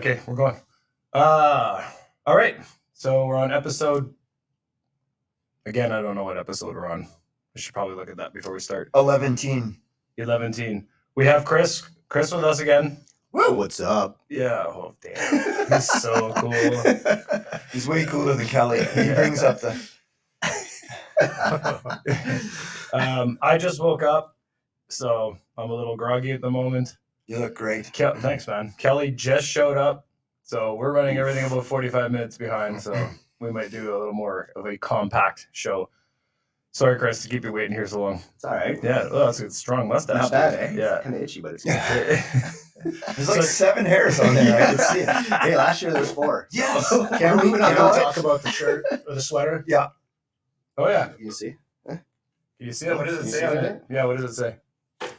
Okay, we're going. All right. So we're on episode. Again, I don't know what episode we're on. I should probably look at that before we start. 11. 11. We have Chris with us again. Woo! What's up? Yeah. Oh, damn. He's so cool. He's way cooler than Kelly. He brings up the. I just woke up, so I'm a little groggy at the moment. You look great. Thanks, man. Kelly just showed up, so we're running everything about 45 minutes behind, so we might do a little more of a compact show. Sorry, Chris, to keep you waiting here so long. It's all right. Yeah, well, that's a strong mustache. Not bad, eh? Yeah. It's kind of itchy, but it's There's like 7 hairs on there. I can see it. Hey, last year there was 4. Yes. Can we know talk about the shirt or the sweater? Yeah. Oh, yeah. You see? Can you see it? What does it You say see on it? it? Yeah, what does it say?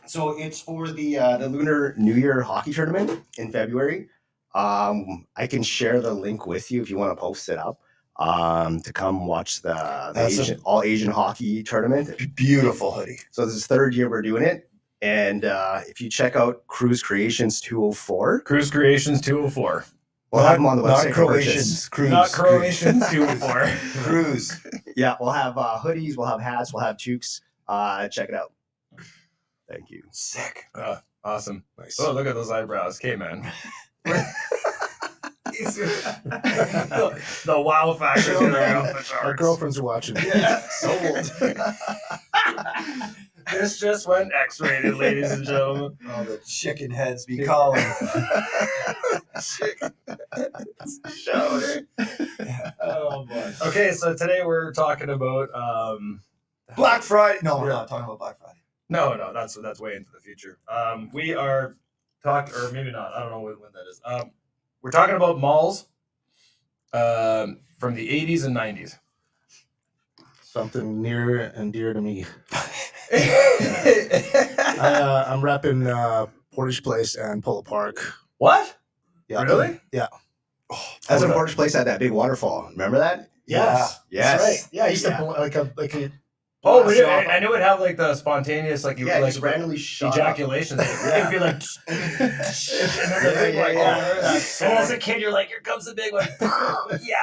So it's for the Lunar New Year hockey tournament in February. I can share the link with you if you want to post it up to come watch the all Asian hockey tournament. Beautiful hoodie. So this is 3rd year we're doing it. And if you check out Cruz Creations 204. Cruz Creations 204. We'll have them on the website. Not Croatians. Cruise. Not Croatians 204. Cruise. Yeah, we'll have hoodies, we'll have hats, we'll have toques. Check it out. Thank you. Sick. Awesome. Nice. Oh, look at those eyebrows. Okay, man. the wow factor is off the charts. Our girlfriends are watching. Yeah, sold. This just went X-rated, ladies and gentlemen. Oh, the chicken heads be calling. Chicken shoulder. Oh boy. Okay, so today we're talking about Black Friday. No, we're not talking about Black Friday. No, that's way into the future. We are talking, or maybe not. I don't know when that is. We're talking about malls from the 80s and 90s. Something near and dear to me. I'm repping Portage Place and Polo Park. What? Yeah. Really? Yeah. Oh, that's an Portage Place had that big waterfall. Remember that? Yes. Yes. That's right. Yeah, I used Yeah. to like a Oh, blast really? off. I knew it had like the spontaneous, like you Yeah, like just randomly shot ejaculations. Yeah. It'd be like, and then the big one. And as a kid, you're like, here comes the big one. Yeah.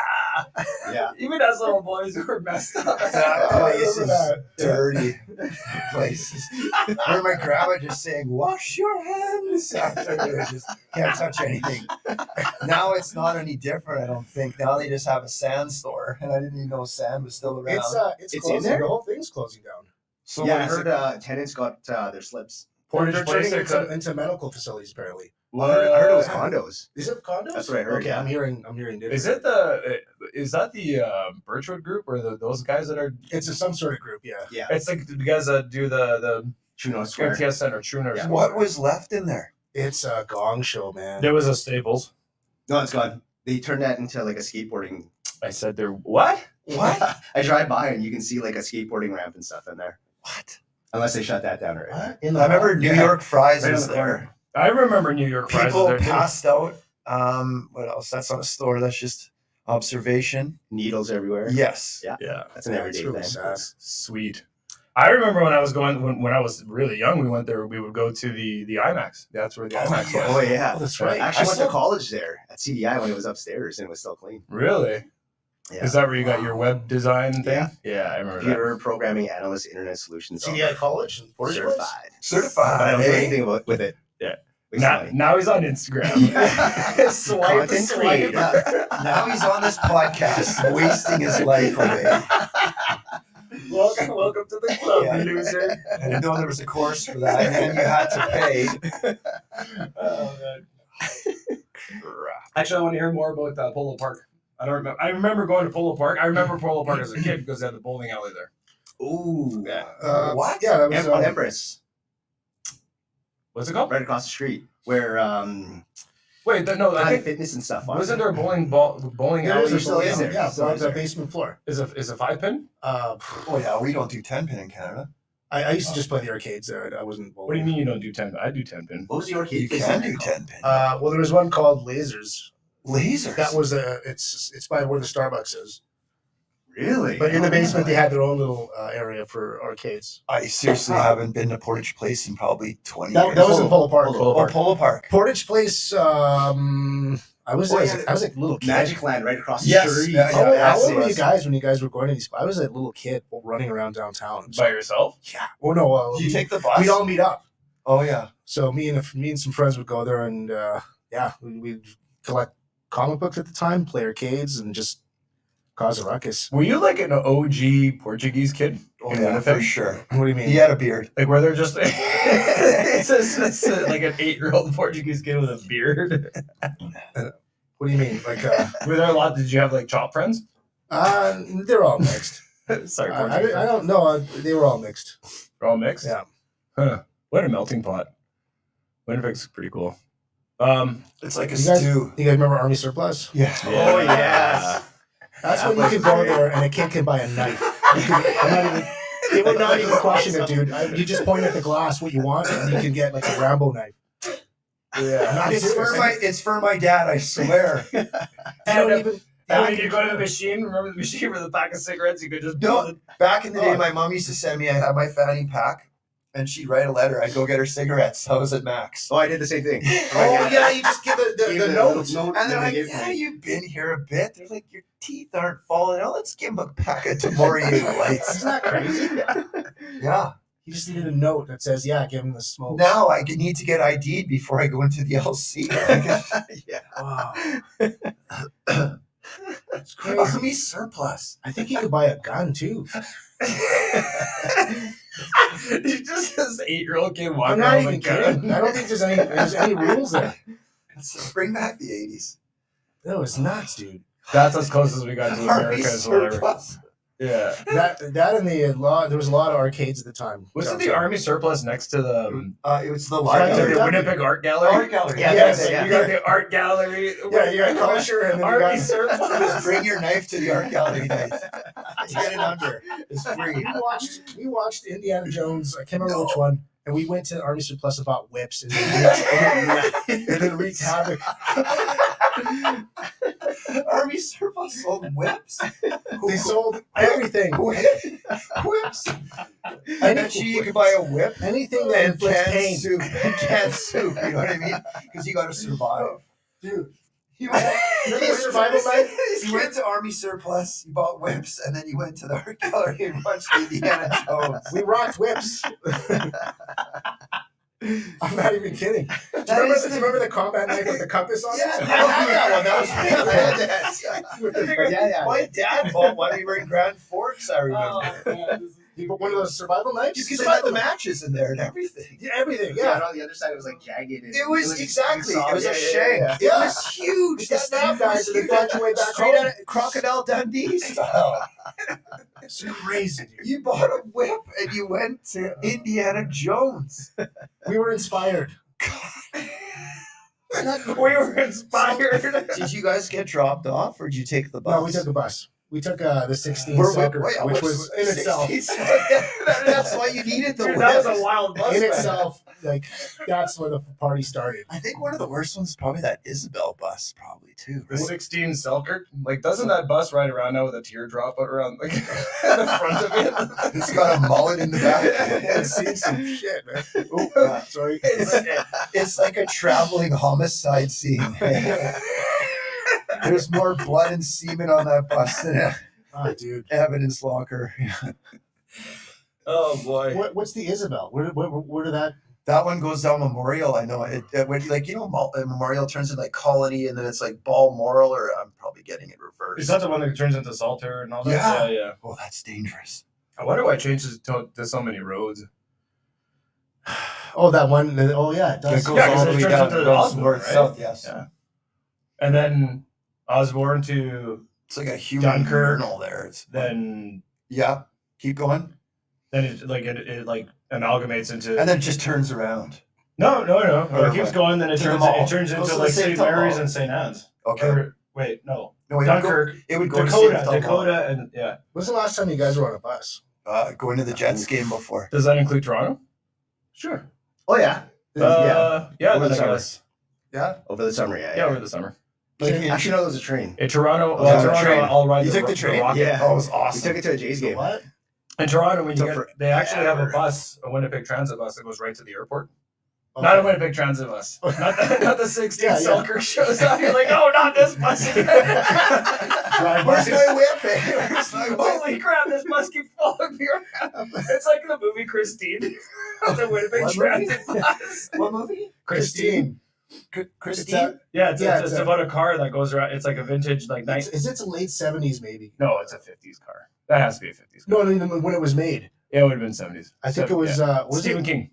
Yeah. Even as little boys, we were messed up. That place remember is that. dirty. Places. I remember my grandma just saying, "Wash your hands." After they just can't touch anything. Now it's not any different. I don't think. Now they just have a sand store, and I didn't even know sand was still around. It's It's closing. in there? The whole thing's closing down. So Yeah, I what is heard it? tenants got their slips. Portage They're Place. turning into medical facilities apparently. I heard it was condos. Is it condos? That's what I heard, Okay, yeah. I'm hearing different. Is that the Birchwood group or those guys that are? It's some sort of group, yeah. Yeah. It's like the guys that do the Chuno Square. MTS Center, Truner. Yeah. What was left in there? It's a gong show, man. There was a Staples. No, it's gone. They turned that into like a skateboarding. I said there. What? What? I drive by and you can see like a skateboarding ramp and stuff in there. What? Unless they shut that down already. What? In I remember New Yeah. York Fries Right on was the there. corner. I remember New York Fries. People was there too. passed out. What else? That's not a store. That's just observation. Needles everywhere. Yes. Yeah. Yeah, That's an Yeah, everyday it's really thing. sad. sweet. I remember when I was when I was really young. We went there. We would go to the IMAX. That's where the IMAX yeah. was. Oh yeah. Oh, that's right. I actually went I to college there at CDI when it was upstairs and it was still clean. Really? Yeah. Is that where you got your web design thing? Yeah. Yeah, I remember that. Computer programming analyst, internet solutions. CDI College in Portage Place? certified. I Certified. don't do eh? anything with it. Yeah. Waste Now, money. now he's on Instagram. Swipe, Content swipe. creator. Now he's on this podcast, wasting his life away. Welcome to the club, Yeah. you loser. I didn't know there was a course for that, and then you had to pay. Oh, man. Actually, I want to hear more about Polo Park. I don't remember. I remember going to Polo Park. I remember Polo Park as a kid because they had the bowling alley there. Ooh. Yeah. What? Yeah, that was On Empress, What's it called? right across the street, where Wait, no, I Planet think Fitness and stuff. wasn't there a bowling There alley? is, there still bowling is alley. there. Yeah, Still on is the there. basement floor. Is a 5-pin? Oh yeah, we don't do 10-pin in Canada. I used to just play the arcades there. I wasn't. What do you mean you don't do 10-pin? I do 10-pin. What was the arcade? You place can in do there 10-pin. Well, there was one called Lasers. Lasers. That was it's by where the Starbucks is. Really? But in the basement, they had their own little area for arcades. I seriously haven't been to Portage Place in probably 20 That years. was in Polo Park. Polo Oh, Polo Park. Portage Place, I I was like a little kid. Magic Land right across the Yes. street. Yeah, How old were yes. you guys when you guys were going to these? I was a little kid running around downtown. By yourself? Yeah. Oh no. Do you take the bus? We'd all meet up. Oh yeah. So me and some friends would go there, and we'd collect comic books at the time, play arcades, and just cause a ruckus. Were you like an OG Portuguese kid? Oh in yeah, Winnipeg? for sure. What do you mean? He had a beard. Like where they're just it's like an 8-year-old Portuguese kid with a beard. What do you mean? Like, Were there a lot? Did you have like chop friends? they're all mixed. Sorry, I Portuguese. don't know. They were all mixed. They're all mixed. Yeah. Huh. What a melting pot. Winnipeg's pretty cool. It's like a You guys, stew. you guys remember Army Surplus? Yeah. Oh, yes. That's That when you was could go great. there and a kid can buy a knife. They would not even question it, dude. You just point at the glass what you want, and you can get like a Rambo knife. Yeah. Not serious. It's for my dad, I swear. They don't even. And when you go to the machine, remember the machine with a pack of cigarettes? You could just No. pull it. Back in the day, my mom used to send me. I had my fanny pack, and she'd write a letter. I'd go get her cigarettes. I was at Max. Oh, I did the same thing. Oh yeah, you just give the notes. And they're then like, they gave "Yeah, me. you've been here a bit." They're like, "Your teeth aren't falling out. Let's give him a pack of Tamorian lights." Isn't that crazy? Yeah. You just needed a note that says, "Yeah, give him the smoke." Now I need to get ID'd before I go into the LC. Yeah. Wow, it's crazy. Army surplus. I think you could buy a gun too. You just this 8-year-old kid I'm walking not around even with a gun. kidding. I don't think there's any rules there. So bring back the 80s. No, it's nuts, dude. That's as close as we got to Army America as whatever. surplus. Yeah. That and there was a lot of arcades at the time. Wasn't the Army surplus next to the It was the to library. the Winnipeg Art Gallery? Art gallery. Yeah, Yes, yeah. you got the art gallery. Yeah, you got kosher and then you Army got- Just surplus. bring your knife to the art gallery night. Get it under. It's free. We watched Indiana Jones. I can't remember which one. And we went to Army Surplus and bought whips and then wreaked havoc. Army surplus sold whips. They sold everything. Whips. I bet you could buy a whip Anything that and inflicts canned pain. soup. And canned soup. You know what I mean? Because you got to survive. Dude. You went, Remember the survival knife? You went to Army surplus, you bought whips, and then you went to the art gallery and watched Indiana Jones. We rocked whips. I'm not even kidding. Do you remember the combat knife with the compass on Yeah, it? I had that one. That was me. I had that. Yeah. My dad bought one. We were in Grand Forks, I remember. You put one of those survival knives? Because it had the matches in there and everything. Yeah, everything, Yeah, yeah. and on the other side, it was like jagged. And It was exactly. soft. It was Yeah, a yeah, shank. yeah. It was huge. The snap guys that huge. fought your way back Straight home. out of Crocodile Dundee style. It's crazy, dude. You bought a whip and you went to Indiana Jones. We were inspired. We were inspired. Did you guys get dropped off or did you take the bus? No, we took the bus. We took the 16 Wait, soccer, wait, which what's was in itself, 16? That's why you needed the Dude, whip. that was a wild bus. in man. itself, like that's where the party started. I think one of the worst ones is probably that Isabel bus, probably too. The Right? 16 Selkirk, like, doesn't that bus ride around now with a teardrop around like the front of it? It's got a mullet in the back. I've seen some shit, man. Oh, Yeah. sorry. It's like a traveling homicide scene. There's more blood and semen on that bus than a Oh, dude. evidence locker. Oh boy. What's the Isabel? Where did that? That one goes down Memorial. I know it. When Memorial turns into like Colony, and then it's like Balmoral, or I'm probably getting it reversed. Is that the one that turns into Salter and all that? Yeah. Yeah. Oh, that's dangerous. I wonder why it changes to so many roads. Oh, that one. Oh, yeah, it It does. goes Yeah, 'cause all it the way turns down into it goes Osborne, north right? south. Yes. Yeah. And then Osborne to It's like a human Dunkirk. urinal there. It's then yeah. Keep going, it like amalgamates into and then it just turns around. no. Or It keeps what? going, then it To the turns mall. into Goes to the like St. St. Tom Mary's Mall. and St. Anne's. Okay. Or, wait, no. No, Dunkirk, it would go to St. Tom Mall. Dakota, and yeah. When's the last time you guys were on a bus? Going to the Jets game before. Does that include Toronto? Sure. Oh, yeah. Yeah, Over then the I summer. guess. Yeah. Over the summer, yeah. Yeah, over the summer. Like Actually, no, it was a train. In Toronto, Oh, yeah, Toronto, train. I'll ride You the took the train? Rocket. Yeah. Oh, it was We awesome. took it to a Jays game. What? In Toronto, when you Took get, for- they actually have a forever. bus, a Winnipeg Transit bus that goes right to the airport. Not a Winnipeg Transit bus. Not the 16 Yeah, yeah. Selkirk shows up. You're like, oh, not this bus. Drive by. Where's my whip? Where's my whip? Holy crap, this bus keeps following me around. It's like the movie Christine. The Winnipeg What Transit bus. What movie? Christine. Christine? It's about a car that goes around. It's like a vintage, like Is it late 70s maybe? No, it's a 50s car. That has to be a 50s car. No, when it was made. Yeah, it would have been 70s. I think it was Stephen King.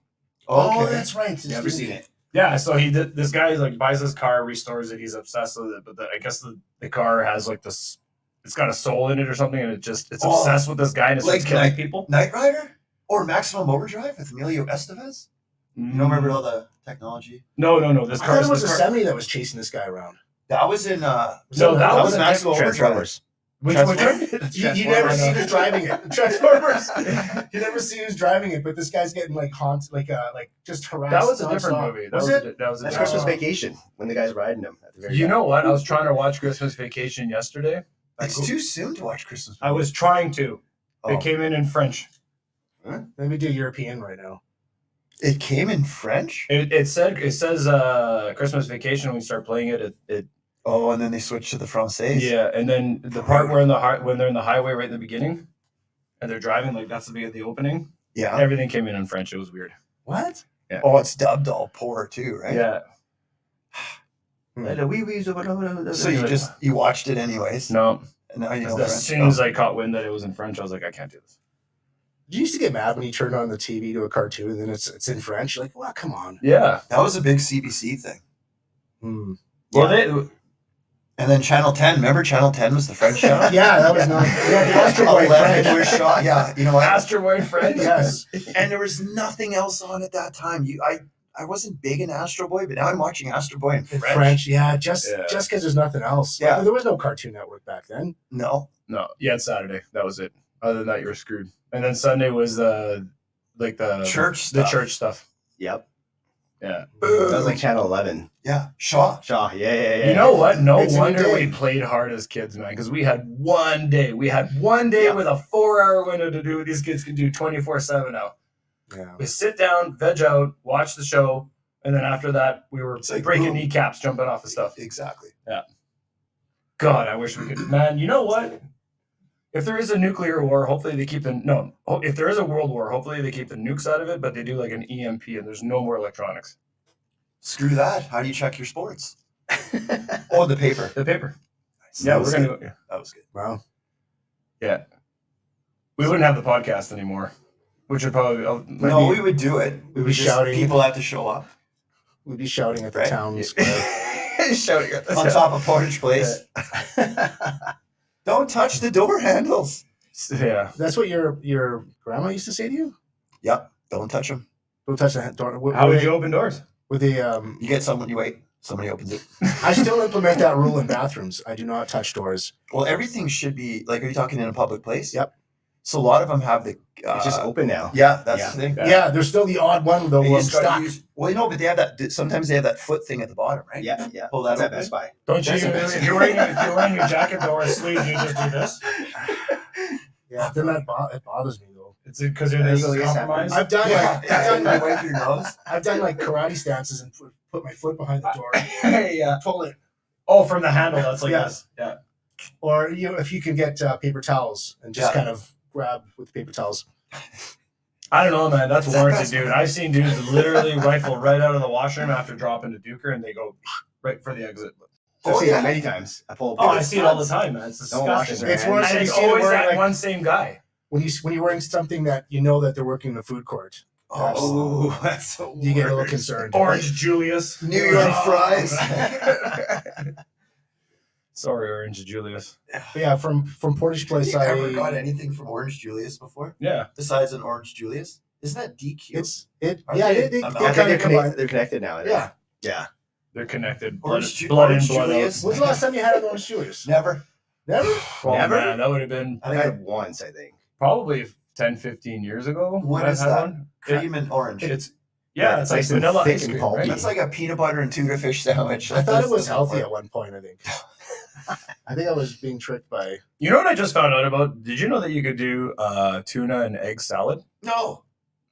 Oh, Okay. that's right. Never seen it. Yeah, so he did. This guy like buys this car, restores it. He's obsessed with it, but I guess the car has like this. It's got a soul in it or something, and it's Oh, obsessed with this guy and it's like like killing Knight- people. Knight Rider? Or Maximum Overdrive with Emilio Estevez? You don't remember all the technology? No. This I car. thought it was a this car 70 that was chasing this guy around. That was in No, that that was was Maximum Overdrive. Transformers. which Transformers. You never see who's driving it. Transformers. You never see who's driving it, but this guy's getting like haunted, like just harassed. That was a different nonstop. movie. Was it? That was a That's different Christmas movie. Vacation when the guy's riding him at the very You end. know what? I was trying to watch Christmas Vacation yesterday. It's too soon to watch Christmas. I was trying to. Oh. It came in French. Maybe do European right now. It came in French? It says Christmas Vacation when we start playing it. It Oh, and then they switched to the Francais. yeah, and then the part where when they're in the highway right in the beginning, and they're driving like that's the opening. Yeah. Everything came in French. It was weird. What? Oh, it's dubbed all poor too, right? Yeah. So you watched it anyways. No. And now you know As French. soon as I caught wind that it was in French, I was like, I can't do this. You used to get mad when you turned on the TV to a cartoon and then it's in French. You're like, well, come on. Yeah. That was a big CBC thing. Well, And then Channel 10, remember Channel 10 was the French channel? Yeah, that was not. Yeah, the Astro Boy 11 French. was shot. Yeah, you know what? Astro Boy French. Yes. And there was nothing else on at that time. I wasn't big in Astro Boy, but now I'm watching Astro Boy in In French. French, yeah, just Yeah. because there's nothing else. Yeah. Like, there was no Cartoon Network back then. No. No. Yeah, it's Saturday. That was it. Other than that, you were screwed. And then Sunday was the Church the stuff. church stuff. Yep. Yeah. That was like Channel 11. Yeah, Shaw. Shaw. Yeah. You know what? No It's a new wonder day. we played hard as kids, man, because we had one day. We had one day with a 4-hour window to do what these kids can do 24/7 now. Yeah. We sit down, veg out, watch the show, and then after that, we were It's like, breaking boom. kneecaps, jumping off the stuff. Exactly. God, I wish we could. Man, you know what? If there is a nuclear war, hopefully they keep if there is a world war, hopefully they keep the nukes out of it, but they do like an EMP and there's no more electronics. Screw that. How do you check your sports? Oh, the paper. The paper. Nice. Yeah, That we're was gonna. good. That was good. Wow. Yeah, we wouldn't have the podcast anymore, which would probably No, we would do it. We be would just, shouting. people have to show up We'd be shouting at the Right? town square. shouting at on top of Portage Place. Don't touch the door handles. Yeah, That's what your grandma used to say to you? Yep. Don't touch them. Don't touch the door. how would you open doors? With the You get someone, you wait. Somebody opens it. I still implement that rule in bathrooms. I do not touch doors. Well, everything should be like. Are you talking in a public place? Yep. So a lot of them have the. It's just open now. Yeah, that's Yeah. the thing. Yeah, there's still the odd one though. You Where I'm just gotta stuck. use. Well, you know, but they have that. Sometimes they have that foot thing at the bottom, right? Yeah. Pull that That's at open. Best Buy. Don't you? That's a bit- If you're wearing your jacket though or sleeves, you just do this. Yeah, then it bothers me though. It's because you're There you this go, is yes, compromised. I've done Yeah, wipe your nose. I've done like karate stances and put my foot behind the door, Yeah. pull it, Oh, from the handle. That's like Yeah. this. Yeah. or if you can get paper towels and just Yeah. kind of grab with paper towels. I don't know, man. That's Is that warranted, best? dude. I've seen dudes literally rifle right out of the washroom after dropping to Duker, and they go right for the exit. I've Oh, seen yeah. it many times. I pull. Oh, I see it all the time, man. It's Don't wash disgusting. his It's hands. worse And when you it's see them always wearing, that like, one same guy. when you're wearing something that you know that they're working in the food court. Oh, that's so You get a little weird. concerned. Orange Julius. New York fries. Sorry, Orange Julius. But yeah, from Portage Have Place, you ever got anything from Orange Julius before? Yeah. Besides an Orange Julius? Isn't that DQ? Are yeah, they- they I'm Yeah, not- kind of combine. they're connected now. Yeah. Yeah. They're connected. Orange Blood in, Orange blood Julius? out. When's the last time you had an Orange Julius? Never. Never? Oh, Never? man, that would have been I think I had once. I think. probably 10, 15 years ago. What I've is had that? one. Cream and orange. It's Yeah, it's like nice and vanilla thick ice and cream, pulpy. right? That's like a peanut butter and tuna fish sandwich. I thought it was That's healthy the at one point, I think. I think I was being tricked by. You know what I just found out about? Did you know that you could do tuna and egg salad? No.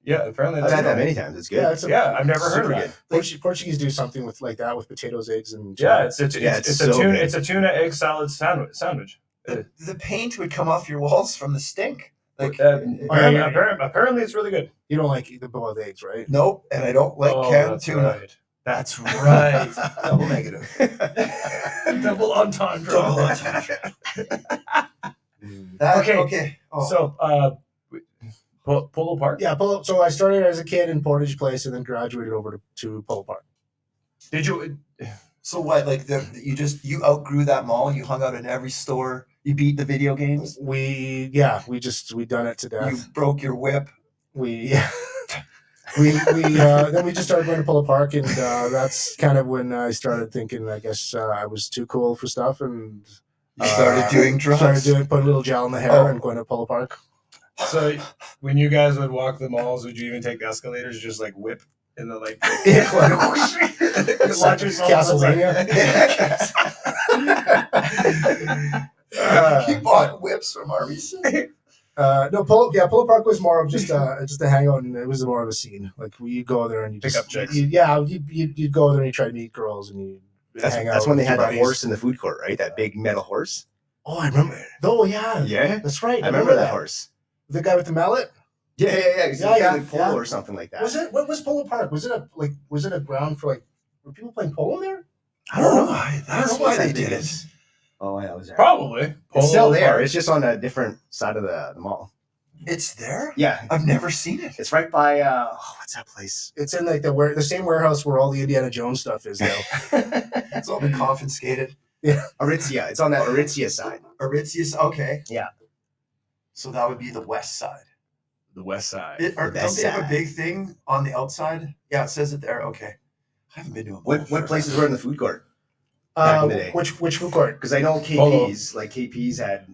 Yeah, apparently I've that's had that good. many times. It's good. Yeah, it's a, Yeah, I've never heard of Super that. good. Portuguese do something with like that with potatoes, eggs, and Yeah, it's Yeah, a it's so tuna good. it's a tuna egg salad sandwich. The paint would come off your walls from the stink. Like, Apparently it's really good. you don't like the boiled eggs, right? nope, and I don't like canned that's tuna. right. That's right. Double negative. Double entendre. Double entendre. That, Okay. okay. Oh. So, Polo Park. Yeah, so I started as a kid in Portage Place and then graduated over to Polo Park. Did you? So what? Like you outgrew that mall. You hung out in every store. You beat the video games. We done it to You death. broke your whip. We then we just started going to Polo Park, and that's kind of when I started thinking. I guess I was too cool for stuff, and You started doing drugs. putting a little gel in the hair Oh. and going to Polo Park. So when you guys would walk the malls, would you even take the escalators, just like whip in the like? Watch yourself He bought whips from RBC. Polo Park was more of just a hangout, and it was more of a scene. Like you'd go there and you Pick just up chicks. you'd go there and you try to meet girls and you hang out. That's when they with had your the buddies. horse in the food court, right? That big metal horse. Oh, I remember. Oh, yeah. Yeah, That's right. I remember that horse. The guy with the mallet. Yeah. Like polo yeah. or something like that. Was it? What was Polo Park? Was it a ground for like? Were people playing polo there? I don't know. That's I don't know why what they that did thing it. is. Oh yeah, it was there. Probably. It's still Polo there. Park. It's just on a different side of the mall. It's there. Yeah, I've never seen it. it's right by what's that place? It's in like the same warehouse where all the Indiana Jones stuff is now. It's all been confiscated. Aritzia. It's on that Aritzia side. Aritzia. Okay. Yeah. So that would be the west side. The West Side. Don't west they have a side. big thing on the outside? Yeah, it says it there. Okay. I haven't been to a mall What for- places were in the food court? Back in the day. Which food court? Because I know KP's, like KP's had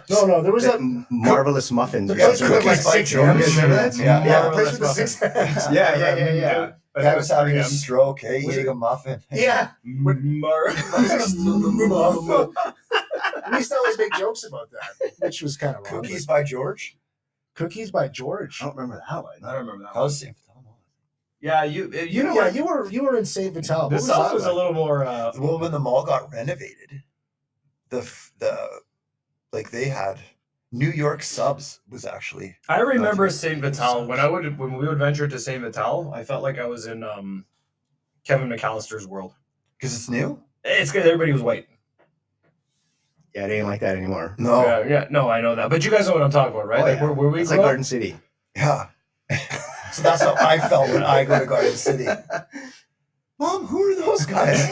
No, there was that a marvelous muffins. the or place something. with like Cookies by six George. M's. Remember that? Yeah, Yeah. the place with the six M's. Yeah. But Guy it was having a 3M. stroke, eh? Was Eating a muffin. Yeah. Marvelous. We used to always make jokes about that, which was kind of wrong. Cookies by George. Cookies by George. I don't remember that one. I don't remember that. That was St. Yeah, you know yeah, what? you were in Saint Vital. The What South that was a like? little more. Well, when the mall got renovated, the like they had New York Subs was actually I remember That's- Saint Vital when we would venture to Saint Vital. I felt like I was in Kevin McAllister's world. because it's new. It's because everybody was white. Yeah, it ain't like that anymore. No, Yeah, no, I know that. But you guys know what I'm talking about, right? Oh, like yeah. where we It's grew like up. Garden City. yeah. So that's how I felt when I go to Garden City. Mom, who are those guys?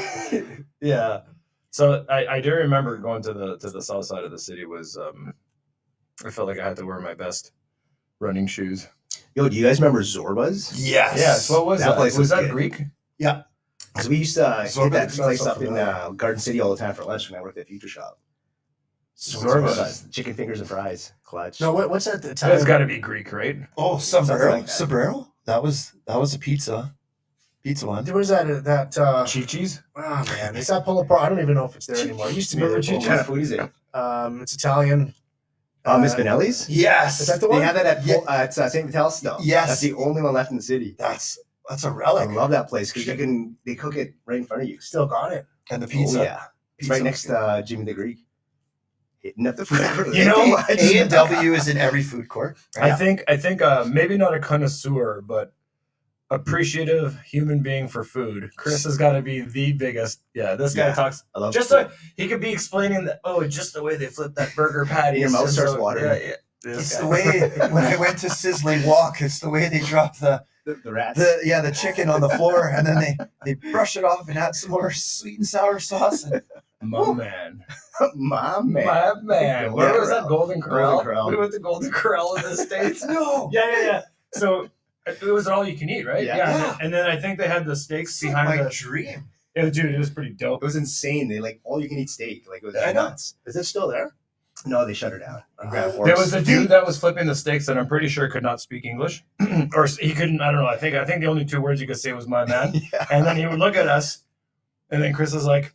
Yeah. So I do remember going to the south side of the city was I felt like I had to wear my best running shoes. Yo, do you guys remember Zorba's? Yes. Yes. What was That that? place Was was that good. Greek? Because we used to Zorba hit that is place also up in Garden City all the time for lunch when I worked at Future Shop. Zorba's. Chicken fingers and fries. Clutch. No, what's that? The That's Italian? got to be Greek, right? Oh, Something sombrero. like that. Sombrero. That was a pizza one. There was that Chi-Chi's? oh man, it's that Polo Park. I don't even know if it's there anymore. It used to be Remember there. What kind of food is it? It's Italian. Miss Vanelli's? Yes. Is that the They one? have that Yeah. at St. Vital's still. Yes. That's the only one left in the city. That's a I relic. love that place because they cook it right in front of you. Still got it. And the pizza. Oh, yeah. It's right next to Jimmy the Greek. Hitting up the food court. You know, A&W is in every food court. I think maybe not a connoisseur, but appreciative human being for food. Chris has got to be the biggest. Yeah, this guy Yeah. talks I love just food. like he could be explaining that. Oh, just the way they flip that burger patty. Your is mouth just starts so- watering. Yeah. This It's guy. the way when I went to Sizzling Walk, it's the way they drop the rats. the chicken on the floor and then they brush it off and add some more sweet and sour sauce. And My man. My man. My man. Where Golden was that? Corral. Golden Corral? Golden Corral. We went to Golden Corral in the States. no, Yeah. So it was all you can eat, right? Yeah. And then I think they had the steaks it's like behind my the. dream. Yeah, dude, it was pretty dope. It was insane. They like all you can eat steak. Like it was I know. nuts. Is it still there? No, they shut her down. On Grand There Forks. was a dude that was flipping the steaks that I'm pretty sure could not speak English, or he couldn't. I don't know. I think the only two words you could say was "my man," Yeah. and then he would look at us, and then Chris is like,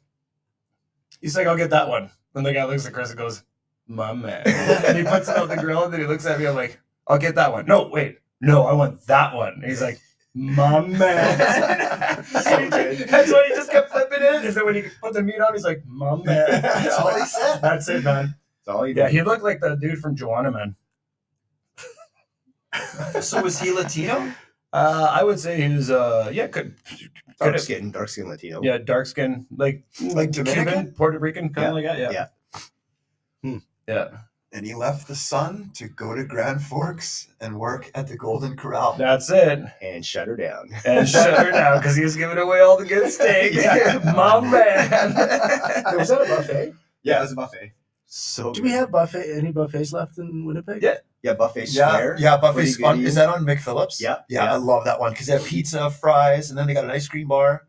he's like, "I'll get that one." And the guy looks at Chris and goes, "My man," and he puts it on the grill, and then he looks at me. I'm like, I'll get that one. No, wait. No, I want that one. And he's like, my man. So And good. that's what he just kept flipping it. Is that when he put the meat on, he's like, my man. That's all he said. That's it, man. That's all you Yeah, do. he looked like the dude from Joanna, man. So was he Latino? I would say he was, Dark skin Latino. yeah, dark skin, like Dominican? Cuban, Puerto Rican, kind of like that. Yeah. Yeah. Yeah. And he left the Sun to go to Grand Forks and work at the Golden Corral. That's it. And shut her down. And shut her down because he was giving away all the good steak. Yeah. My man. Was that a buffet? Yeah, it was a buffet. So Do we have any buffets left in Winnipeg? Yeah. Yeah, buffet yeah, square. yeah, Buffet's Pretty on. goody. Is that on McPhillips? Yeah, yeah, yeah. I love that one because they have pizza, fries, and then they got an ice cream bar.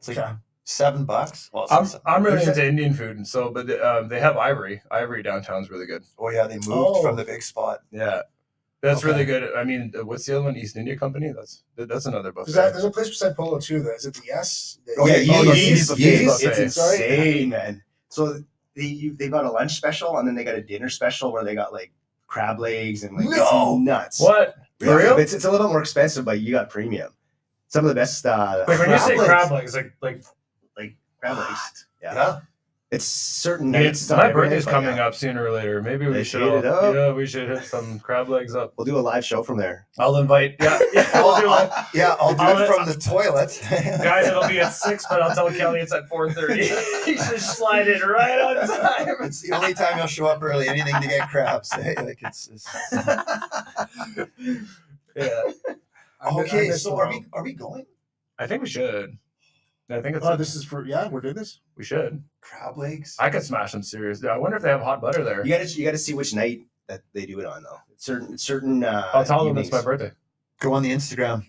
It's like Okay. $7. Well, I'm really There's into Indian food, and so but they have Ivory. Ivory downtown's really good. Oh yeah, they moved Oh. from the big spot. Yeah, that's Okay. really good. I mean, what's the other one? East India Company. That's another buffet. There's a place beside Polo too. Is it the Yes? Oh, yeah, Yee's Yee's It's buffet. insane, man. So they got a lunch special and then they got a dinner special where they got like crab legs and like No! it's nuts. What? For Yeah, real? It's a little bit more expensive, but you got premium. Some of the best Like when you say Crab crab legs, like crab legs. Yeah. Yeah. It's certain nights. it's not my every birthday's night, but coming yeah. up sooner or later. Maybe we Let's should. heat it up. Yeah, we should hit some crab legs up. We'll do a live show from there. I'll invite. Yeah, we'll do it. I'll do I'll- it from the toilet. Guys, it'll be at 6, but I'll tell Kelly it's at 4:30. You should slide it right on time. It's the only time you'll show up early. Anything to get crabs. Like it's Yeah, okay. So are we going I think we should. I think it's. Oh, this is for we're doing this. We should. crab legs? I could smash them serious. I wonder if they have hot butter there. You gotta see which night that they do it on though. Certain I'll tell them it's my birthday. Go on the Instagram.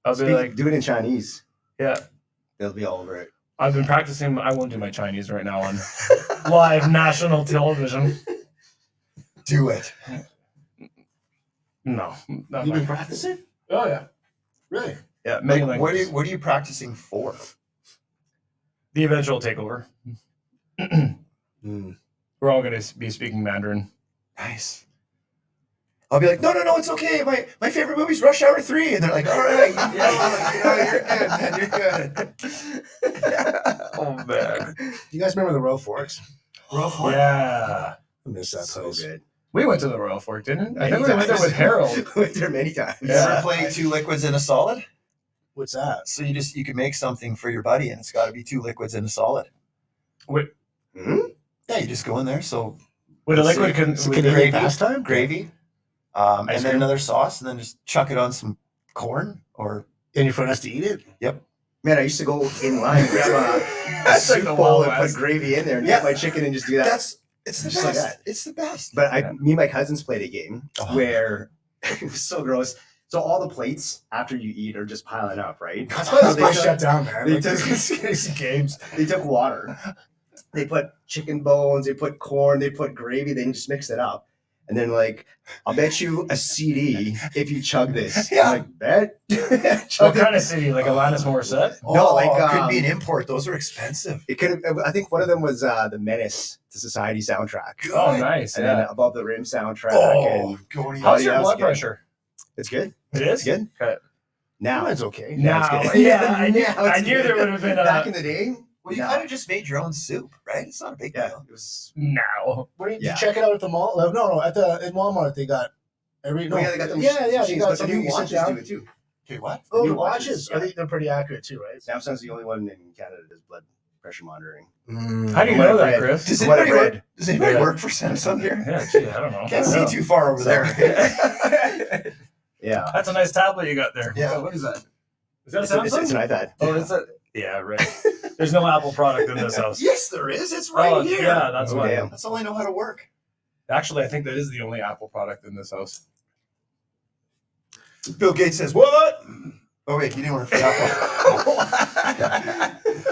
I'll be like, do it in Chinese. yeah. They'll be all over it. I've been practicing. I won't do my Chinese right now on live national television. Do it. No, not You've my been practicing? Oh yeah, Really? yeah. Many Like, languages. what are you practicing for? The eventual takeover. We're all going to be speaking Mandarin. Nice. I'll be like, no, it's okay. My favorite movie's Rush Hour 3. And they're like, all right, you're good, man. You're good. Oh man. You guys remember the Royal Forks? Rough one. Yeah. I miss that So place. good. We went to the Royal Fork, didn't we? I Many think we went there times. with Harold. Went there many times. You Yeah. ever play 2 liquids in a solid? What's that? So you can make something for your buddy, and it's got to be 2 liquids in a solid. With Hmm? Yeah, you just go in there. So a liquid It's a with Canadian gravy. pastime? gravy, Ice and then cream. another sauce, and then just chuck it on some corn or And your friend has to eat it? Man, I used to go in line, grab a That's like soup the bowl Wild and put West. gravy in there and Yeah. get my chicken and just do that. It's the Just like best. that. It's the best. But Yeah. me and my cousins played a game Oh. where it was so gross. So all the plates after you eat are just piling up, right? That's why this They place took- shut down, man. they Like, took- these games. They took water. They put chicken bones, they put corn, they put gravy, they just mixed it up. And then like, I'll bet you a CD if you chug this. Yeah. I'm like, bet? What Chug it. kind of city? Like Alanis Morissette? No, like, it could be an import. Those are expensive. It could have, I think one of them was the Menace to Society soundtrack. Oh, nice. And Yeah. then Above the Rim soundtrack. Oh, And going How's yeah, your that's blood good. pressure? it's good. It is It's good. Okay. Now. Mine's okay. Yeah, it's Now, good. yeah, I knew, Now it's I knew good. there would have been Back a in the day, Well, you No. kind of just made your own soup, right? It's not a big yeah, deal. it was. now. What do you, Yeah. you check it out at the mall? No, in Walmart they got every. No, Oh, yeah, they got them. yeah, they machines, got but the something new you sit watches down. do it too. Okay, what? Oh, new the watches, watches. yeah. I think they're pretty accurate too, right? Samsung's the only one in Canada that does blood pressure monitoring. How do you What know I've that, read. Chris? Does What anybody I've work? read. Does anybody Yeah. work for Samsung here? Yeah, gee, I don't know. Can't Yeah. see too far over there. Yeah. That's a nice tablet you got there. Yeah. Oh, what is that? Is that It's, it's, Samsung? it's an iPad. Oh, is it? Yeah, right. There's no Apple product in this house. Yes, there is. It's right Oh, here. yeah, that's Oh, why. damn. That's all I know how to work. Actually, I think that is the only Apple product in this house. Bill Gates says, "What?" Oh wait, he didn't work for Apple.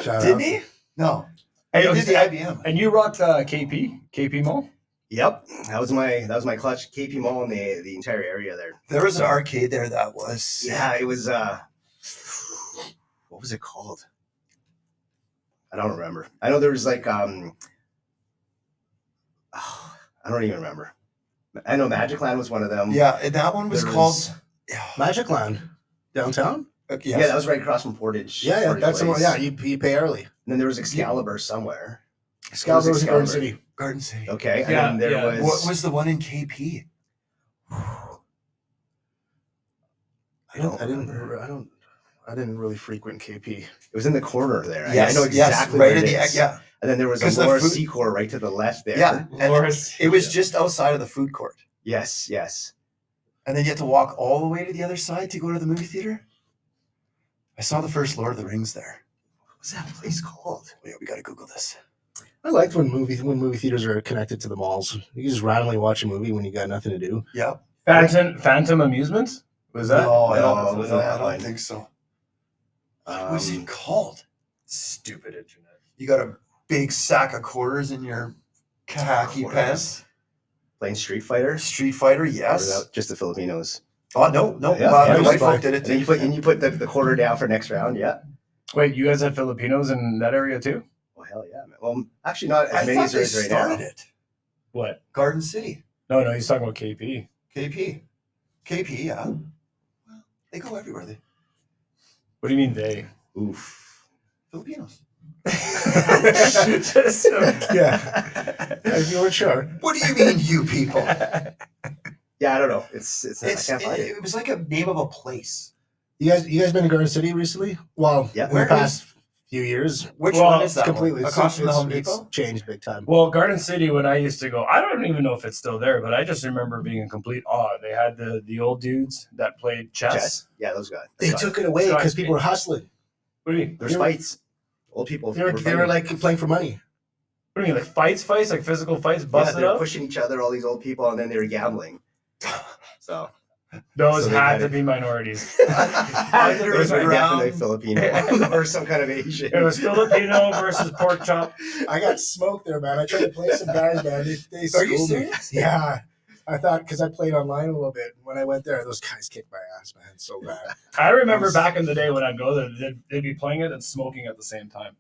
Shout Didn't out. he? No. Hey, He okay, did the IBM. And you rocked KP Mall? Yep. That was my clutch. KP Mall and the entire area there. There was an arcade there that was. Yeah, it was what was it called? I don't remember. I know there was like I don't even remember. I know Magic Land was one of them. Yeah, and that one was There called. was- Magic Land downtown. Yes. Yeah, that was right across from Portage. Yeah, Portage that's the one. Place. Yeah, you pay early. And then there was Excalibur somewhere. Excalibur was in Garden Excalibur? City. Garden City. Okay, and Yeah, then there yeah. was What was the one in KP? I didn't really frequent KP. it was in the corner there. Yes, I know exactly right where at it the is. yeah, And then there was 'Cause a the Laura food- Secor right to the left there. yeah. And Laura's- it was just outside of the food court, Yes, yes. and then you had to walk all the way to the other side to go to the movie theater. I saw the first Lord of the Rings there. What's that place called? Yeah, we got to Google this. I liked when movie theaters are connected to the malls. You can just randomly watch a movie when you got nothing to do. Yeah. Phantom Amusements? Was that? No, I No, don't, it was no, not I that one. don't think so. What was it called? Stupid internet. You got a big sack of quarters in your khaki Quarters. pants. Playing Street Fighter? Street Fighter, Or yes. was that just the Filipinos. Oh no, Yeah, my yeah, white fine. folk did it And then too. you put the quarter down for next round. Yeah. Wait, you guys had Filipinos in that area too? Well, hell yeah, man. Well, actually, not I as many thought as they there is right started now. it. What? Garden City, No, he's talking about KP. KP, yeah. Well, they go everywhere. They What do you mean they? Oof. Filipinos. Just so- Yeah. If you weren't sure. What do you mean, you people? Yeah, I don't know. It's I can't find it. It was like a name of a place. You guys been to Garden City recently? Well, Yeah. in the Where past few years. Which Well, one is that? Completely. One? Across from the Home It's Depot? changed big time. Well, Garden City, when I used to go, I don't even know if it's still there, but I just remember being in complete awe. They had the old dudes that played chess. Chess. Yeah, those guys. They took it away because people were hustling. What do you mean? There's they were- fights. Old people. They were fighting. like playing for money. What do you mean? Like fights, like physical fights, Yeah, busted they were up? pushing each other, all these old people, and then they were gambling. So Those So they had got to it. be minorities. those were Underground. definitely Filipino or some kind of Asian. It was Filipino versus pork chop. I got smoked there, man. I tried to play some guys, man. They Are you schooled me. serious? Yeah. I thought because I played online a little bit. When I went there, those guys kicked my ass, man, so bad. I remember back in the day when I'd go there, they'd be playing it and smoking at the same time.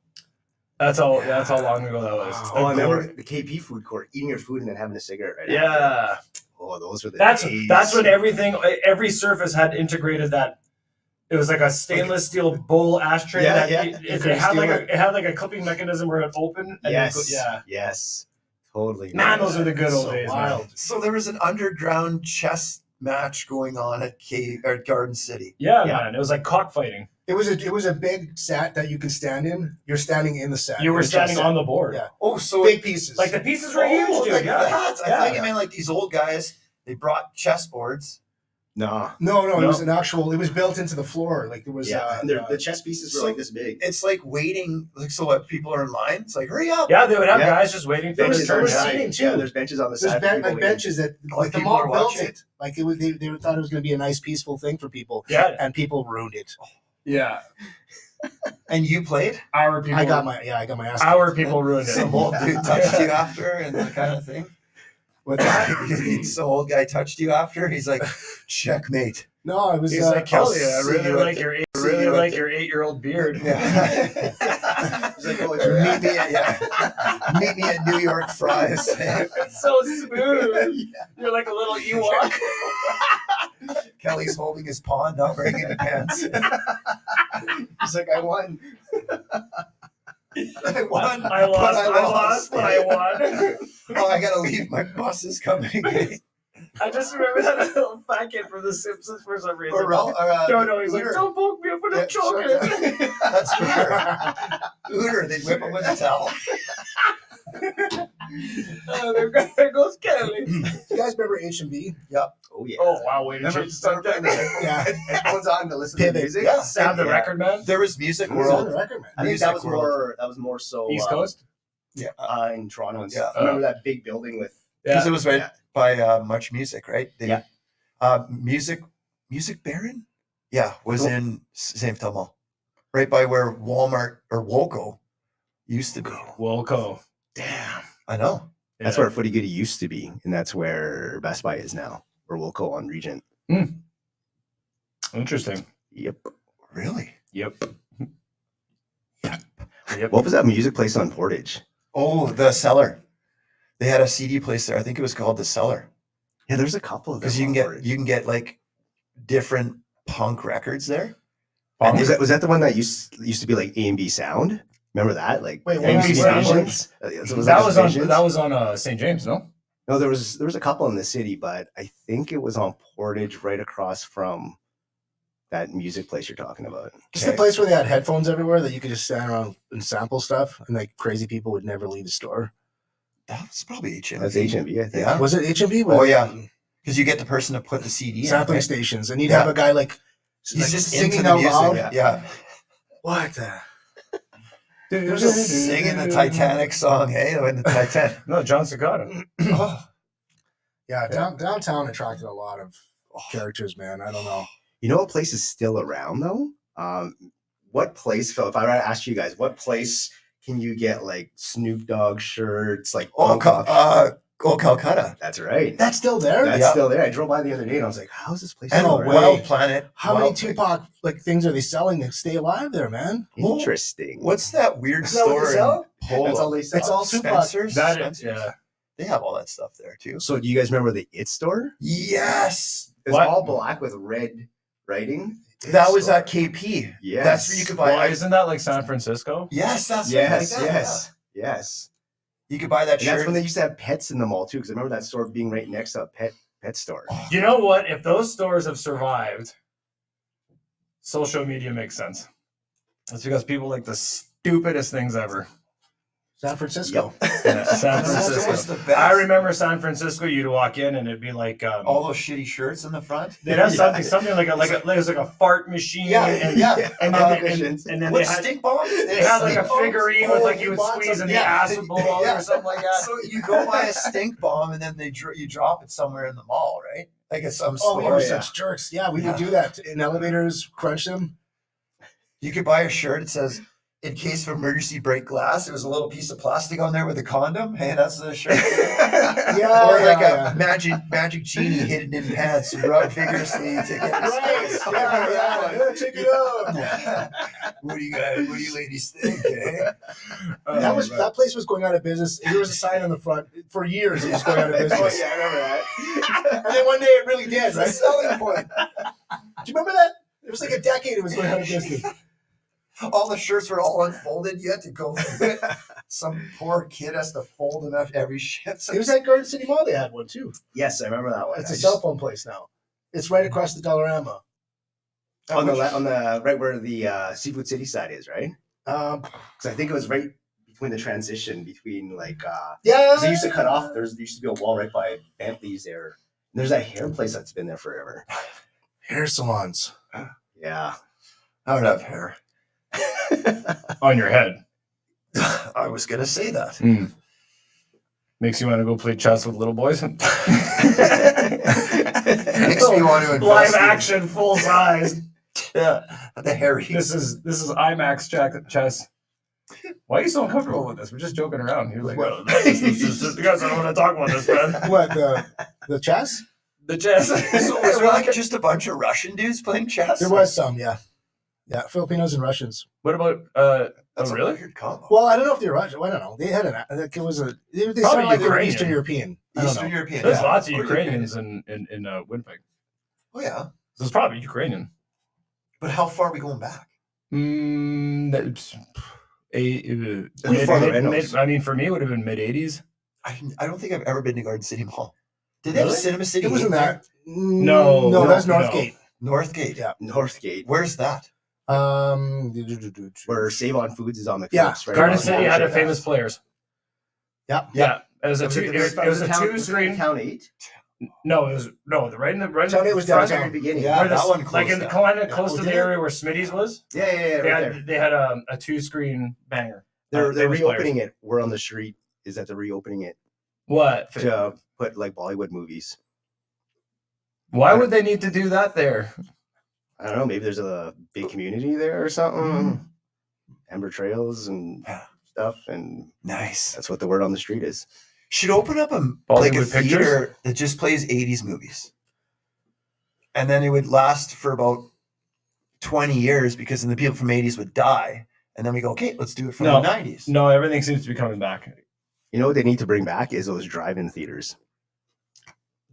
That's how long ago that was. Oh, I remember the KP food court, eating your food and then having a cigarette right after. Yeah. Oh, those were the That's days. when every surface had integrated that. It was like a stainless steel bowl ashtray. Yeah, that yeah. It had like a clipping mechanism where it opened. And Yes. yeah. Yes. Totally. Man, those are the good old So days, wild. man. So there was an underground chess match going on at Garden City. Yeah, Yeah. man. It was like cockfighting. It was a big set that you can stand in. You're standing in the set. You were in a chess standing set. on the board. Yeah. Oh, so Big pieces. Like the pieces were huge, dude. like Yeah. that. I thought you Yeah. meant like these old guys. They brought chessboards. No. No, No. it was an actual. It was built into the floor. Like it was. Yeah. And the chess pieces were so- like this big. It's like waiting. Like so, what people are in line. It's like hurry up. Yeah, they would have Yeah. guys just waiting for Benches their on the turn. was side. seating, too. Yeah, there's benches on the There's side. for people waiting. benches that like the people mall are built watching. it. Like it was, they thought it was going to be a nice, peaceful thing for people, Yeah. and people ruined it. Yeah. And you played. Our people. I got my ass. Our kicked. people ruined Some it. old dude touched you after, and that kind of thing. What's that? Some old guy touched you after. He's like, checkmate. No, it was. He's like, hell I'll yeah, I see really you at like the- your eight, see really you at like the- your 8-year-old beard. Yeah. He's like, oh, it's your meet me at New York Fries. It's so smooth. You're like a little Ewok. Kelly's holding his paw, not wearing any pants. He's like, I won. I won. I lost, but I lost, but I won. Oh, I gotta leave. My bus is coming. I just remember that little fat kid from The Simpsons for some reason. No, he's like, Uter. don't poke me, I'm gonna Yeah, choke sure, it. That's Uter. Uter, they whip him with a towel. Oh, there goes Kelly. You guys remember HMV? Oh, yeah. Oh, wow, way to Remember change the subject. Yeah. Headphones on to listen to Pivot. music. Yeah. Sam the Yeah. record man? There was Music It was on World. the record, man. I think Music that was World. more so East Coast? Yeah. In Toronto and Yeah. stuff. Remember that big building with Because Yeah. it was right Yeah. by Much Music, right? Yeah. Music Baron? Yeah, was in St. Thomas. Right by where Walmart or Woco used to be. Wilco. Damn. I know. that's where Footy Goody used to be, and that's where Best Buy is now, or Wilco on Regent. Interesting. Yep. Really? Yep. What was that music place on Portage? Oh, the Cellar. They had a CD place there. I think it was called the Cellar. Yeah, there's a couple of them. because on Portage. you can get like different punk records there. Punk? Was that the one that used to be like A&B Sound? Remember that? Like Wait, what A&B was that? Visions? That was on St. James, no? No, there was a couple in the city, but I think it was on Portage, right across from that music place you're talking about. It's the place where they had headphones everywhere that you could just stand around and sample stuff, and like crazy people would never leave the store. That's probably HMV. That's HMV, I think. Yeah. Was it HMV? Oh, yeah. Because you get the person to put the CD in. Sampling Right? stations, and you'd Yeah. have a guy like He's just singing into the out music. loud. Yeah. What the? They're just singing the Titanic song, hey? When the Titanic. No, John Cicada. Oh, Yeah, downtown attracted a lot of characters, man. I don't know. You know what place is still around though? What place, Phil, if I were to ask you guys, what place can you get like Snoop Dogg shirts, like Calcutta. That's right. That's still there. That's Yeah. still there. I drove by the other day and I was like, how's this place And still a around? Wild Planet. How many Wild- Tupac like things are they selling that stay alive there, man? Interesting. What's that weird Isn't that what store they in sell? Polo? That's all they sell. It's all Tupac. Spencer's? That is, Spencer's? yeah. They have all that stuff there too. So do you guys remember the It store? Yes. It's What? all black with red writing. That was at KP. Yes. That's where you could buy. Well, isn't that like San Francisco? Yes, that's Yes, right, like that, yes, yes. yeah. You could buy that And shirt. that's when they used to have pets in the mall too, because I remember that store being right next to a pet store. You know what? If those stores have survived, social media makes sense. It's because people like the stupidest things ever. San Francisco. Yeah, San That's Francisco. the best. I remember San Francisco. You'd walk in and it'd be like all those shitty shirts in the front. they'd have something like it was like a fart machine. Yeah, and, yeah. and then What they had stink bombs? they had like a figurine with like you would bought squeeze some- and the yeah. ass would blow out Yeah. or something like that. So you go buy a stink bomb and then you drop it somewhere in the mall, right? Like at some Oh, we store. were yeah. such jerks. Yeah, we Yeah. would do that in elevators, crunch them. You could buy a shirt that says, "In case of emergency, break glass." It was a little piece of plastic on there with a condom. Hey, that's the shirt. Yeah, Or like yeah. a magic genie hidden in pants, rub vigorously to get Right. Yeah, check it out. What do you ladies think? Eh? That place was going out of business. There was a sign on the front for years. It was going out of business. Oh, yeah, I remember that. And then one day it really did. Right? Selling point. Do you remember that? It was like a decade. It was going out of business. All the shirts were all unfolded. You had to go through it. Some poor kid has to fold them after every shift. It was at Garden City Mall. They had one too. Yes, I remember that one. It's a cell phone place now. It's right across the Dollarama. on the right where the Seafood City side is, right? Because I think it was right between the transition between like Yeah. 'cause they used to cut off. There used to be a wall right by Bentley's there. And there's that hair place that's been there forever. Hair salons. Yeah. I don't have hair. On your head. I was gonna say that. Mm. Makes you want to go play chess with little boys. Makes me want to invest Live in- action, full size. Yeah, the hairy. This is IMAX chess. Why are you so uncomfortable with this? We're just joking around. You're like, oh, you guys don't want to talk about this, man. What the chess? The chess. So was there like just a bunch of Russian dudes playing chess? There was some, yeah. Yeah, Filipinos and Russians. What about? That's Oh, a really? weird combo. Well, I don't know if they're Russian. I don't know. They had they Probably sounded like they were Ukrainian. Eastern European. I don't Eastern know. European. There's yeah. lots of Or Ukrainians in Winnipeg. Oh yeah, So it's probably Ukrainian. but how far are we going back? That's Before the Reynolds. I mean, for me, it would have been mid '80s. I don't think I've ever been to Garden City Mall. Did they have Really? Cinema City? It wasn't there? that. No, no, that's no. Northgate. Northgate. Yeah. Northgate, Where's that? where Save On Foods is on the Yeah. cliffs, right? Garden on City the had a ocean. famous players. Yeah. Yeah, it was a Was two. it It was a two screen. Town 8? No, it was no. The right in the right. Town in eight the was front, downtown. beginning. Yeah, where the- that one like closed in down. kind of close Oh, to did the it? area where Smitty's was. Yeah, They right had there. they had a two screen banger. They're famous reopening players. it. We're on the street. Is that they're reopening it What? to put like Bollywood movies? Why would they need to do that there? I don't know. Maybe there's a big community there or something. Amber trails and stuff, and Nice. that's what the word on the street is. Should open up a Bollywood theater Pictures? that just plays 80s movies. And then it would last for about 20 years because then the people from 80s would die. And then we go, okay, let's do it from No. the 90s. No, everything seems to be coming back. You know what they need to bring back is those drive-in theaters.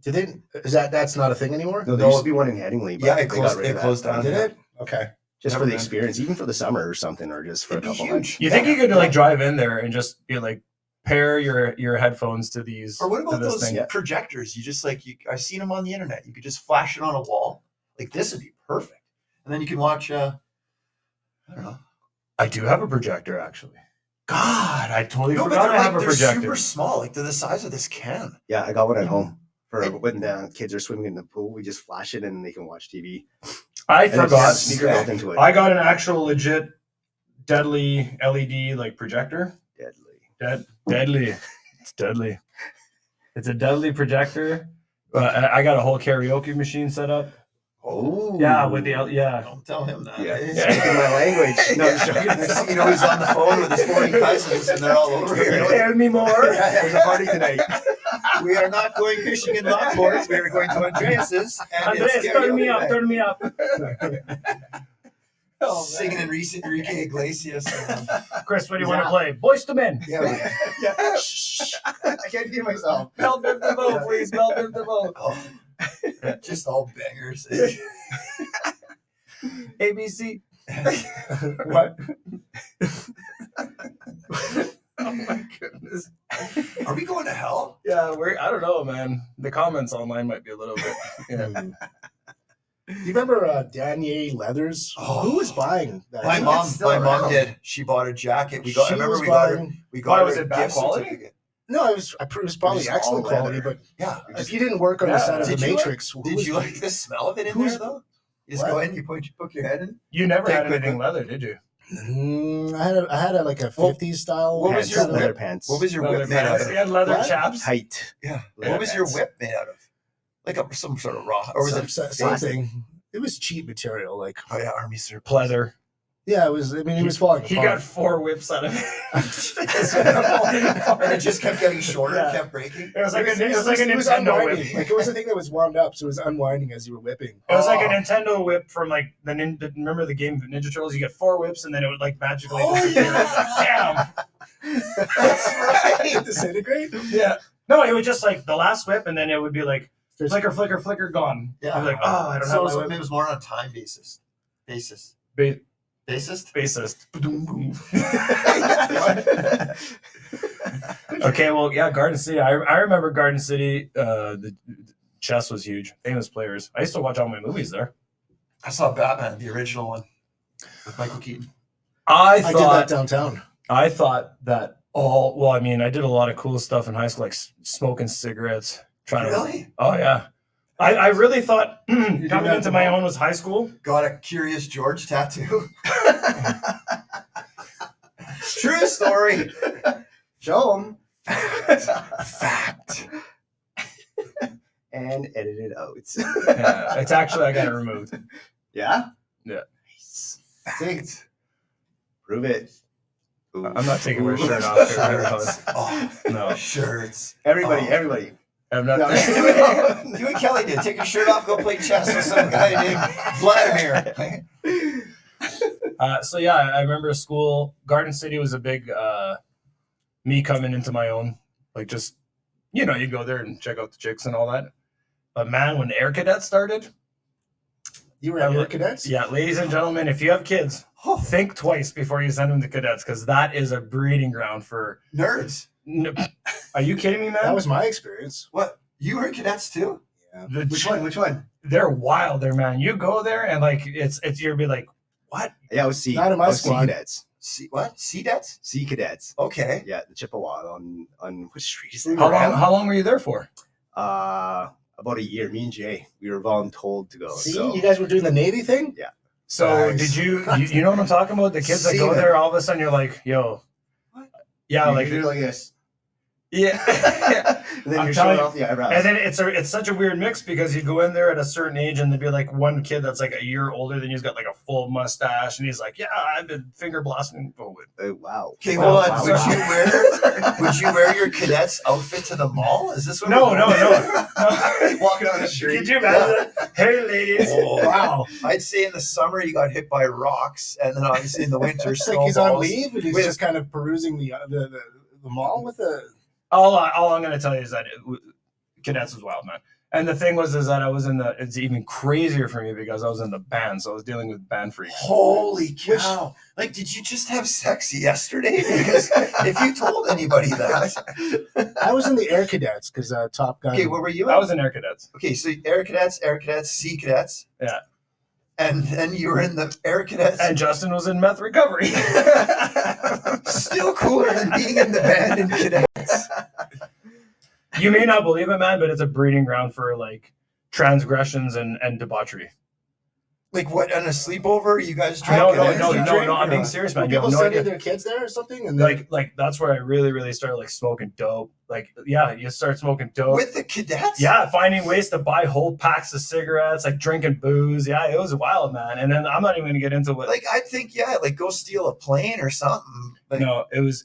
Did they? That's not a thing anymore? No, there No. used to be one in Headingley. But Yeah, they it got closed. rid It of that. closed down. Did it? Okay. Just Never for the been. experience, even for the summer or something, or just for It'd a be couple huge. months. You think you could like drive in there and just be like pair your headphones to these Or what to about this those thing? Yeah. projectors? You just like I've seen them on the internet. You could just flash it on a wall. Like this would be perfect, and then you can watch. I don't know. I do have a projector actually. God, I totally No, but forgot they're I have a they're projector. super small. Like they're the size of this can. Yeah, I got one at home for It- when the kids are swimming in the pool. We just flash it and they can watch TV. I And it's got forgot. a speaker built into it. I got an actual legit deadly LED like projector. Deadly. Deadly. It's deadly. It's a deadly projector. I got a whole karaoke machine set up. Oh, Yeah, with the yeah. Don't tell him that. Yeah, eh? speaking my language. No, I'm joking. Next thing you know, he's on the phone with his 40 cousins, and they're all over here. Tell me more. There's a party tonight. We are not going fishing in Lockport. We are going to Andreas's. And Andres, it's turn me karaoke up, night. turn me up. Oh, Singing in recent Enrique Iglesias. Chris, what do you want to Yeah. play? Boys to Men. Yeah. Yeah. Shh. I can't hear myself. Mel Biv DeVoe, please. Mel Biv DeVoe. Oh, just all bangers. ABC. What? Oh my goodness. Are we going to hell? Yeah, I don't know, man. The comments online might be a little bit. Yeah. You remember Danier Leathers? Oh. Who was buying that? My think mom, it's still my mom around. did. She bought a jacket. She I remember was we got her. buying- We Why got was her it bad gift quality? certificate. No, it was probably Just all excellent leather. quality, but Yeah. if you didn't work on the Yeah. set of Did the you Matrix, who Did was- you like the smell of it in who's- there though? You just What? go in, you poke your head in. You never had Take with anything it. leather, did you? I had a like a Well, 50s style. what was Pants, your set of- leather whip? pants? What was your Leather whip made out pants. of? You had leather What? chaps. Tight. Yeah. Leather What was your pants. whip made out of? Like some sort of raw, or was it something? It was cheap material. Like, Oh yeah, army surplus. Pleather. yeah, it was. I mean, it was falling He apart. got 4 whips out of it. And it just kept getting shorter, Yeah. kept breaking. It was like a It was Nintendo whip. unwinding. Like, it was a thing that was wound up, so it was unwinding as you were whipping. It was like a Oh. Nintendo whip from like remember the game Ninja Turtles? You get 4 whips and then it would like magically Oh, disappear. yeah. Damn. That's right. Disintegrate. Yeah. No, it would just like the last whip and then it would be like There's- flicker, flicker, flicker, gone. Yeah. I'd be like, oh, I don't So have my it was more on a time basis. Basis. whip. Bassist? Bassist. Okay, well, yeah, Garden City. I remember Garden City. The chess was huge. Famous players. I used to watch all my movies there. I saw Batman, the original one, with Michael Keaton. I I did that thought downtown. that all. Well, I mean, I did a lot of cool stuff in high school, like smoking cigarettes. Trying to. Really? Oh yeah. I really thought coming that into at my the own was high school. Got a Curious George tattoo. True story. Show them. Fact. And edit it out. Yeah, it's actually I got it removed. Yeah? Yeah. Nice. Fact. Prove it. I'm not taking my shirt off. Shirts. Oh, No, shirts. Everybody. I'm not. No. Do what Kelly did. Take your shirt off, go play chess with some guy named Vladimir. So yeah, I remember school. Garden City was a big me coming into my own. Like just you go there and check out the chicks and all that. But man, when Air Cadets started, You were at Air Cadets? yeah, ladies and gentlemen, if you have kids, think twice before you send them to cadets because that is a breeding ground for. Nerds. Are you kidding me, man? That was my experience. What? You were cadets too? Which one? They're wild there, man. You go there and like it's you'll be like, what? Yeah, I was C. Not in my I was C squad. cadets. What? Cadets? C cadets. Okay. Yeah, the Chippewa on which street is that? How long were you there for? About a year. Me and Jay, we were voluntold to go. See, so. you guys were doing the Navy thing? So Nice. did you know what I'm talking about? The kids that go Seaman. there, all of a sudden you're like, yo, What? yeah, like you're like this. yeah. And then I'm you're telling showing off the eyebrows. And then it's such a weird mix because you go in there at a certain age and there'd be like one kid that's like a year older than you's got like a full mustache and he's like, yeah, I've been finger blasting. Oh, Wow. Okay, Wow, hold on. wow, Would wow. you wear your cadets outfit to the mall? Is this what No, we're no, doing? no. Walking on the street. Could you imagine that? Hey, ladies. Oh, Wow. I'd say in the summer you got hit by rocks, and then obviously in the winter It's like he's on snowballs. leave and he's Wait. just kind of perusing the mall with a. All I'm going to tell you is that cadets was wild, man. And the thing was is that I was in the. It's even crazier for me because I was in the band, so I was dealing with band freaks. Holy cow! Like, did you just have sex yesterday? Because if you told anybody that, I was in the Air Cadets because Top Gun. okay, what were you? I was in Air Cadets. Okay, so Air Cadets, Sea Cadets. Yeah. And then you were in the Air Cadets. And Justin was in meth recovery. Still cooler than being in the band in Cadets. You may not believe it, man, but it's a breeding ground for like transgressions and debauchery. Like what, on a sleepover? You guys No, drank? I'm being serious, man. You People have no sending idea. their kids there or something, and then, Like that's where I really started like smoking dope. Like, yeah, you start smoking dope. With the Cadets? Yeah, finding ways to buy whole packs of cigarettes, like drinking booze. Yeah, it was wild, man. And then I'm not even going to get into what. Like, I think, yeah, like go steal a plane or something. Like, No, it was.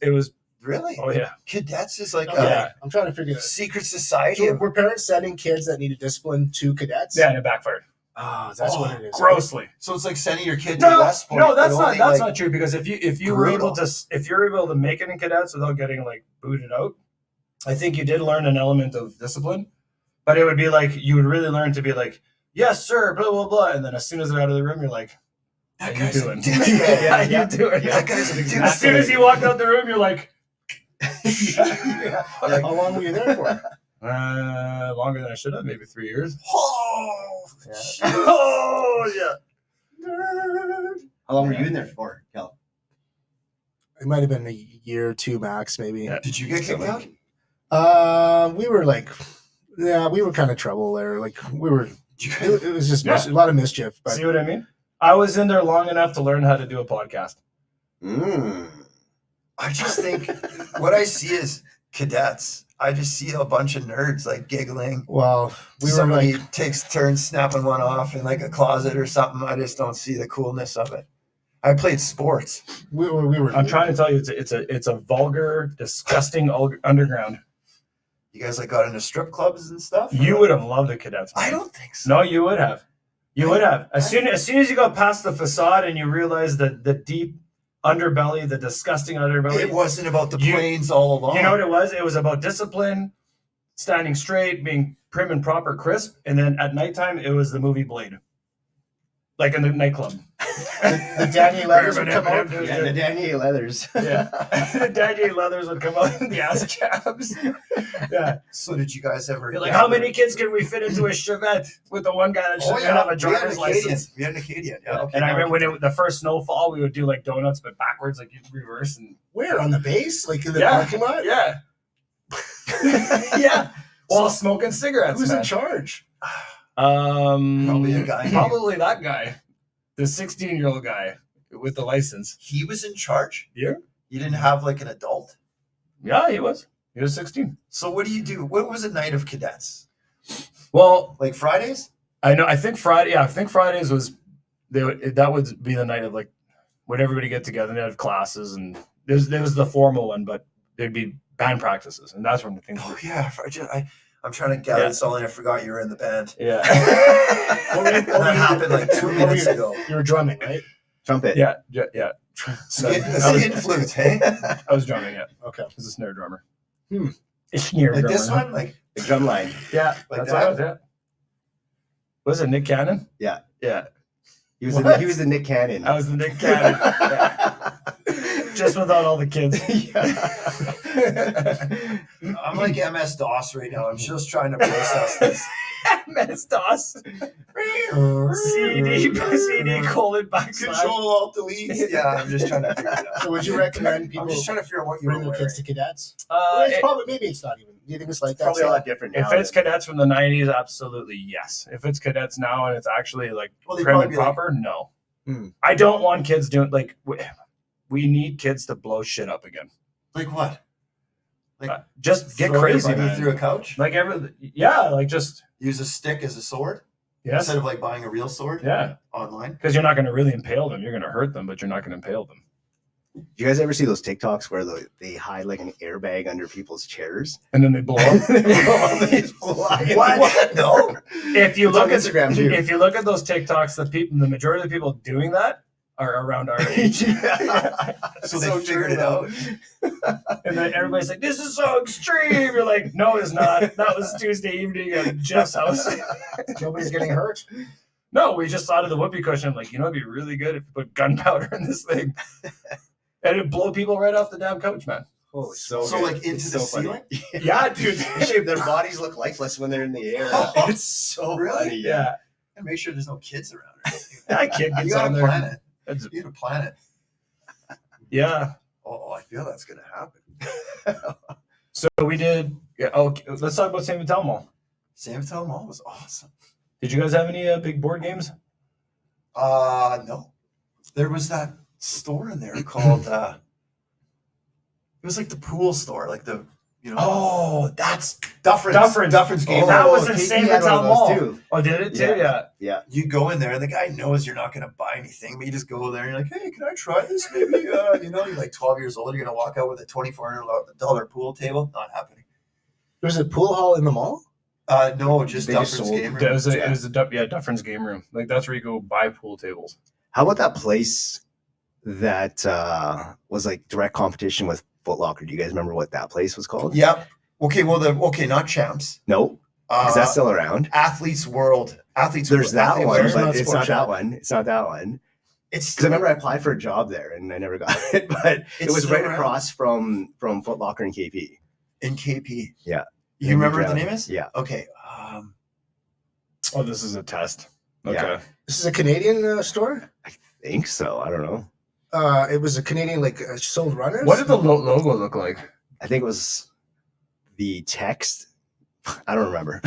really? Oh yeah. Cadets is like Okay, Yeah. I'm trying to figure it out. secret society. So were parents sending kids that needed discipline to cadets? Yeah, and it backfired Oh, that's what it is. grossly. So it's like sending your kid to No, West Point. no, that's but not only, that's like, not true. Because if you were able brutal. to if you're able to make it in cadets without getting like booted out, I think you did learn an element of discipline. But it would be like you would really learn to be like, yes, sir, blah blah blah, and then as soon as they're out of the room, you're like, that how you guy's a doing? douchebag. Yeah, you doing? That guy's a douchebag. As soon as you walked out the room, you're like, Yeah. Like, How long were you there for? longer than I should have, maybe 3 years. oh, Yeah. shit. Oh yeah. How long were you in there for, Kel? It might have been a year or two max, maybe. Yeah. Did you get kicked out? We were like, yeah, we were kind of trouble there. Like we were. Did you guys- It was just Yeah. a lot of mischief. But See what I mean? I was in there long enough to learn how to do a podcast. I just think what I see is cadets. I just see a bunch of nerds like giggling. well, we were Somebody like, takes turns snapping one off in like a closet or something. I just don't see the coolness of it. I played sports. we were. I'm trying to tell you, it's a vulgar, disgusting underground. You guys like got into strip clubs and stuff? You would have loved the cadets. man. I don't think so. No, you would have. You would have. As soon as you got past the facade and you realized that the deep underbelly, the disgusting underbelly. It wasn't about the You- planes all along. You know what it was? It was about discipline, standing straight, being prim and proper, crisp, and then at nighttime it was the movie Blade, like in the nightclub. the Danny Leathers would come out. Yeah, the Daniel Leathers. Yeah, the Daniel Leathers would come out in the ass cabs. Yeah, So did you guys ever? you're like, how many kids can we fit into a Chevette with the one guy that Oh doesn't yeah, have a we had driver's an license? Acadian. We had an Acadian. Yeah. Okay. And I remember when the first snowfall, we would do like donuts, but backwards, like you'd reverse and Where on the base, like in the Yeah. parking lot? yeah, yeah, while smoking cigarettes. Who's man. in charge? Probably a guy. Probably that guy, the 16-year-old guy with the license. He was in charge. Yeah. You didn't have like an adult. Yeah, he was. He was 16. So what do you do? What was a night of cadets? Well, Like Fridays? I know. I think Friday. Yeah, I think Fridays was. That would be the night of like when everybody get together and they have classes and there was the formal one, but there'd be band practices and that's when the things. Oh yeah. I'm trying to gather Yeah. this all in. I forgot you were in the band. Yeah. And that happened like 2 minutes ago. You were drumming, right? Trumpet. yeah. Skin flute, hey? I was drumming. Yeah, Okay. I was a snare drummer. Hmm. A snare Like drummer. this one? Like The drum line. Yeah, Like that's that? what I was. Yeah. Was it Nick Cannon? Yeah. Yeah. He was What? he was the Nick Cannon. I was the Nick Cannon. Yeah. Just without all the kids. I'm like MS DOS right now. I'm just trying to process this. MS DOS. CD colon backslash. Control Alt Delete. Yeah, I'm just trying to figure it out. So would you recommend people I'm just trying to figure out what you were bring their wearing. kids to cadets? Well, it's It- probably maybe it's not even. Do you think it's like that? Probably a Sam? lot different now. if it's cadets from the 90s, absolutely yes. If it's cadets now and it's actually like Well, they prim probably and be like, proper, no. Hmm. I don't want kids doing like we need kids to blow shit up again. like what? Like Just get throw your crazy, buddy man. through a couch? Like like just Use a stick as a sword yes, instead of like buying a real sword yeah. online? Because you're not going to really impale them. You're going to hurt them, but you're not going to impale them. Do you guys ever see those TikToks where they hide like an airbag under people's chairs? And then they blow up. They just fly. What? No. If you It's on look at Instagram too. if you look at those TikToks, the majority of the people doing that are around our age. So they figured it out. And then everybody's like, "This is so extreme." You're like, "No, it's not. That was Tuesday evening at Jeff's house." Nobody's getting hurt. No, we just thought of the whoopee cushion. I'm like, it'd be really good if you put gunpowder in this thing, and it'd blow people right off the damn couch, man. Holy So So good. like into It's the so funny. ceiling? Yeah, dude. Their bodies look lifeless when they're in the air. It's so Really? funny. Yeah, And make sure there's no kids around. Right? that kid You gets gotta on there. plan it. That's- You gotta plan it. Yeah. Oh, I feel that's gonna happen. So we did. Yeah. Okay. Let's talk about St. Vital Mall. Sam Vital Mall was awesome. Did you guys have any big board games? No. There was that store in there called it was like the pool store, like the Oh, that's Dufferin's game. That room. was in KP St. had one Vital of those Mall. too. Oh, did it too? Yeah. You go in there and the guy knows you're not gonna buy anything, but you just go there and you're like, hey, can I try this? Maybe you're like 12 years old, you're gonna walk out with a $2,400 pool table. Not happening. There's a pool hall in the mall? No, just They just Dufferin's sold- game room. It was Dufferin's game room. Like that's where you go buy pool tables. How about that place that was like direct competition with Foot Locker? Do you guys remember what that place was called? Yep. Okay, well not Champs. No, because that's still around. Athletes World. There's that Athlete one, World. but not it's Sport not Shop. that one. It's not that one. It's Because I remember I applied for a job there and I never got it, but it It's was still right around. across from Foot Locker and KP. in KP. Yeah. You In remember what the Drown. name is? Yeah. Okay. Oh, this is a test. Okay. Yeah. This is a Canadian store? Think so. I don't know. It was a Canadian, sold runners? What did the logo look like? I think it was the text. I don't remember,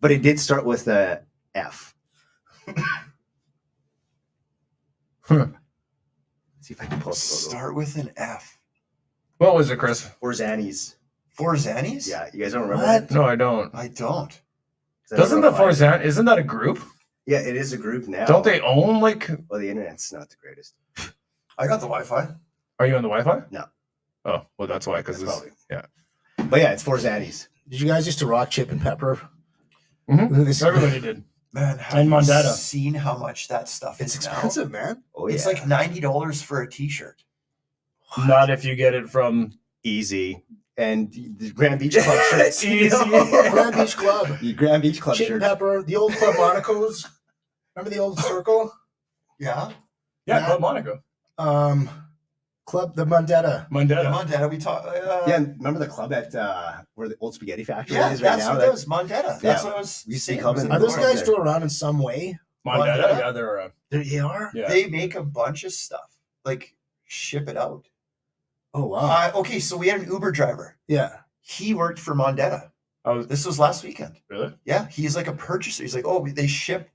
but it did start with a F. Huh. See if I can pull up the logo. Start with an F. What was it, Chris? Or Zannies. For Zannies? Yeah, you guys don't remember What? that? No, I don't. I don't. 'Cause I Doesn't never the applied. Forzan? Isn't that a group? Yeah, it is a group now. Don't they own like? Well, the internet's not the greatest. I got the Wi-Fi. Are you on the Wi-Fi? No. Oh, well, that's why. Because That's probably. yeah. But yeah, it's for Zannies. Did you guys used to rock Chip and Pepper? Mhm. This- Everybody did. Man, have And you Mondetta. seen how much that stuff It's is now? expensive, man. Oh yeah, It's like $90 for a T-shirt. Not if you get it from. easy. And the Grand Beach Club shirts. Easy. Grand Beach Club. The Grand Beach Club Chip and shirts. Pepper. The old Club Monaco's. Remember the old circle? Yeah. Yeah, Yeah. Club Monaco. Club, the Mondetta. Mondetta. Mondetta, we talk. Yeah, and remember the club at where the old spaghetti factory Yeah, is right that's now? what it was. Mondetta. That's Yeah. what I was We used to saying. come was in- in Are those the guys north. still around in some way? Mondetta. Mondetta? Yeah, they're around. They are? Yeah. They make a bunch of stuff. Like, ship it out. Oh, wow. Okay, so we had an Uber driver. Yeah. He worked for Mondetta. Oh, This was last weekend. really? Yeah, he's like a purchaser. He's like, oh, they ship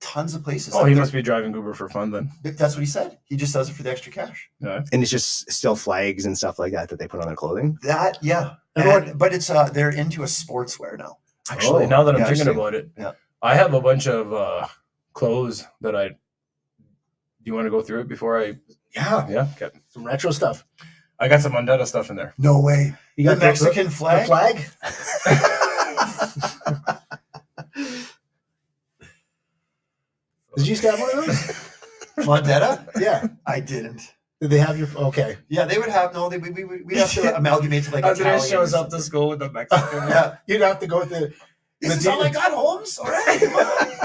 tons of places. Oh, Like he they're- must be driving Uber for fun then. That's what he said. He just does it for the extra cash. Yeah. And it's just still flags and stuff like that they put on their clothing. That, yeah. Everyone- But it's they're into a sportswear now. Actually, Oh, now that I'm yeah, thinking actually, about it, yeah. I have a bunch of clothes that I. Do you want to go through it before I? Yeah. Yeah. Okay. Some retro stuff. I got some Mondetta stuff in there. No way. You The got Mexican the flag? flag? Did you used to have one of those? Mondetta? Yeah. I didn't. Did they have your? Okay. Yeah, they would have we'd have to amalgamate to like Andres Italian. shows up to school with the Mexican. Yeah. You'd have to go with the. This is all I got, Holmes. All right,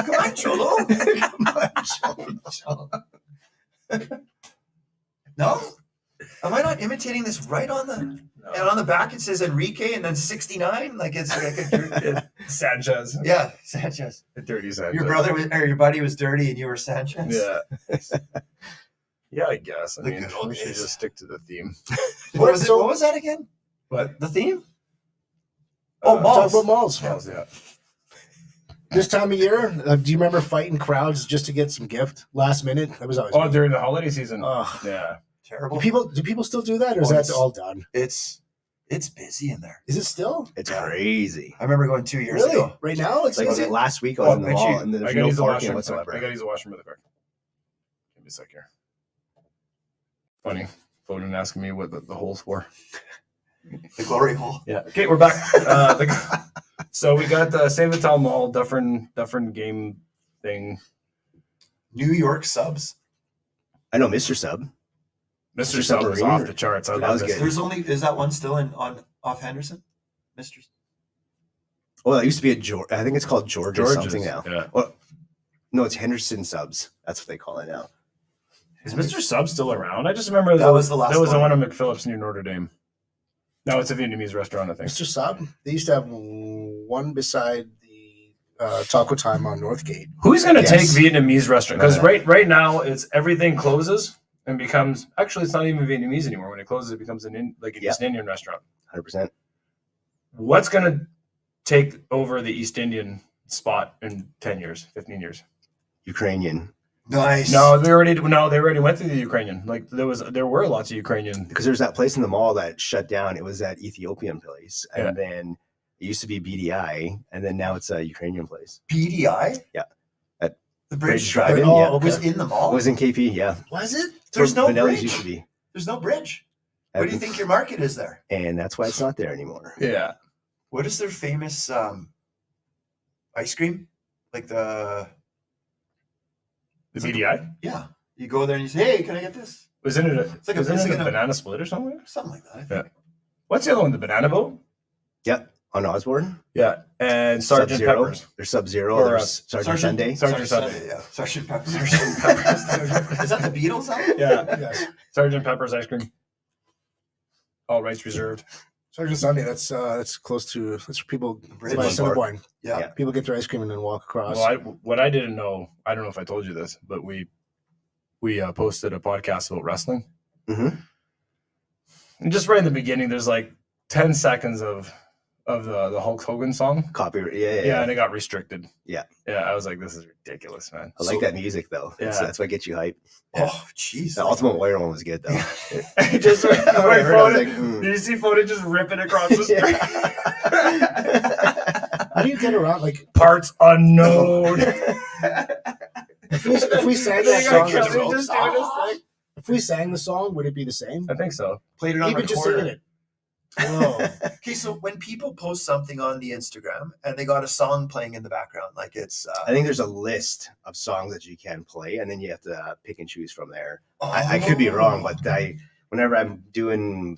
come on, Cholo. No, am I not imitating this right on the? And on the back it says Enrique and then 69. Like it's like a Sanchez. yeah, Sanchez. A dirty Sanchez. Your brother was, or your buddy was dirty, and you were Sanchez. Yeah. Yeah, I guess. I The mean, good old we should days. just stick to the theme. What was it? So- What was that again? What? The theme? Oh, Uh, malls. Talk about malls. Smells, yeah. This time of year, do you remember fighting crowds just to get some gift last minute? That was always. Oh, during the holiday season. Ugh. Yeah. Terrible. Do people still do that, or is Oh, that it's- all done? It's busy in there. Is it still? It's Yeah. crazy. I remember going 2 years Really? ago. Right now, it's Like busy? last week I was in the but mall you- and I there's gotta no use the parking washroom. I whatsoever. gotta use the washroom really quick. Give me a sec here. Funny. Foden asking me what the hole's for. The glory hole. Yeah. Okay, we're back. So we got the St. Vital Mall, Dufferin game thing. New York subs. I know Mr. Sub. Mr. Sub was Submarine. off the charts. I That love was this. good. There's only is that one still off Henderson, Mister? Oh, that used to be I think it's called Georgia George's, something now. yeah. Well, no, it's Henderson Subs. That's what they call it now. Is Mr. Sub still around? I just remember That was the last That was the one. one in McPhillips near Notre Dame. No, it's a Vietnamese restaurant, I think. Mr. Sub, they used to have one beside the Taco Time on Northgate. Who's going to Yes. take Vietnamese restaurant? Because Remember right now it's everything closes and becomes actually it's not even Vietnamese anymore. When it closes, it becomes an Yeah. East Indian restaurant. 100%. What's going to take over the East Indian spot in 10 years, 15 years? Ukrainian. Nice. No, they already went through the Ukrainian. Like there were lots of Ukrainian. Because there's that place in the mall that shut down. It was that Ethiopian place. And Yeah. then it used to be BDI. And then now it's a Ukrainian place. BDI. Yeah. At The bridge Bridge drive-in. Drive-In, yeah. okay. Was in the mall. It was in KP, yeah. Was it? There's Where no Vanelli's bridge. used to be. There's no bridge. What do you think your market is there? And that's why it's not there anymore. Yeah. What is their famous ice cream? Like The BDI? yeah. You go there and you say, "Hey, can I get this?" Wasn't it It's like a- wasn't it's it like a a- banana split or something? Something like that. I think. Yeah. What's the other one? The banana boat? Yep. On Osborne. Yeah. And Sergeant Sub-Zero. Peppers. There's Sub-Zero. Or, There's Sergeant Sunday. Sergeant Sunday. Yeah. Sergeant Pepper. Sergeant Pepper. Is that the Beatles album? Yeah. Yes. Sergeant Pepper's ice cream. All rights reserved. Sergeant Sunday, that's close to, that's where people Bridge by Park. Cinnabarn. Yeah. Yeah. People get their ice cream and then walk across. Well, what I didn't know, I don't know if I told you this, but we posted a podcast about wrestling. Mm-hmm. And just right in the beginning, there's like 10 seconds of the Hulk Hogan song. Copyright. Yeah, Yeah. and it got restricted. Yeah. Yeah, I was like, this is ridiculous, man. I like that music though. Yeah. That's what gets you hyped. Oh, jeez. The Ultimate Warrior one was good though. Just When I heard it, I was like, Did you see Foden just ripping across the screen? How do you get around? Like, Parts unknown. if we sang They that got song, Kelly just doing his thing. if we sang the song, would it be the same? I think so. Played it on Even just recorder. singing it. Whoa. Okay, so when people post something on the Instagram and they got a song playing in the background, like it's I think there's a list of songs that you can play, and then you have to pick and choose from there. I could be wrong, but whenever I'm doing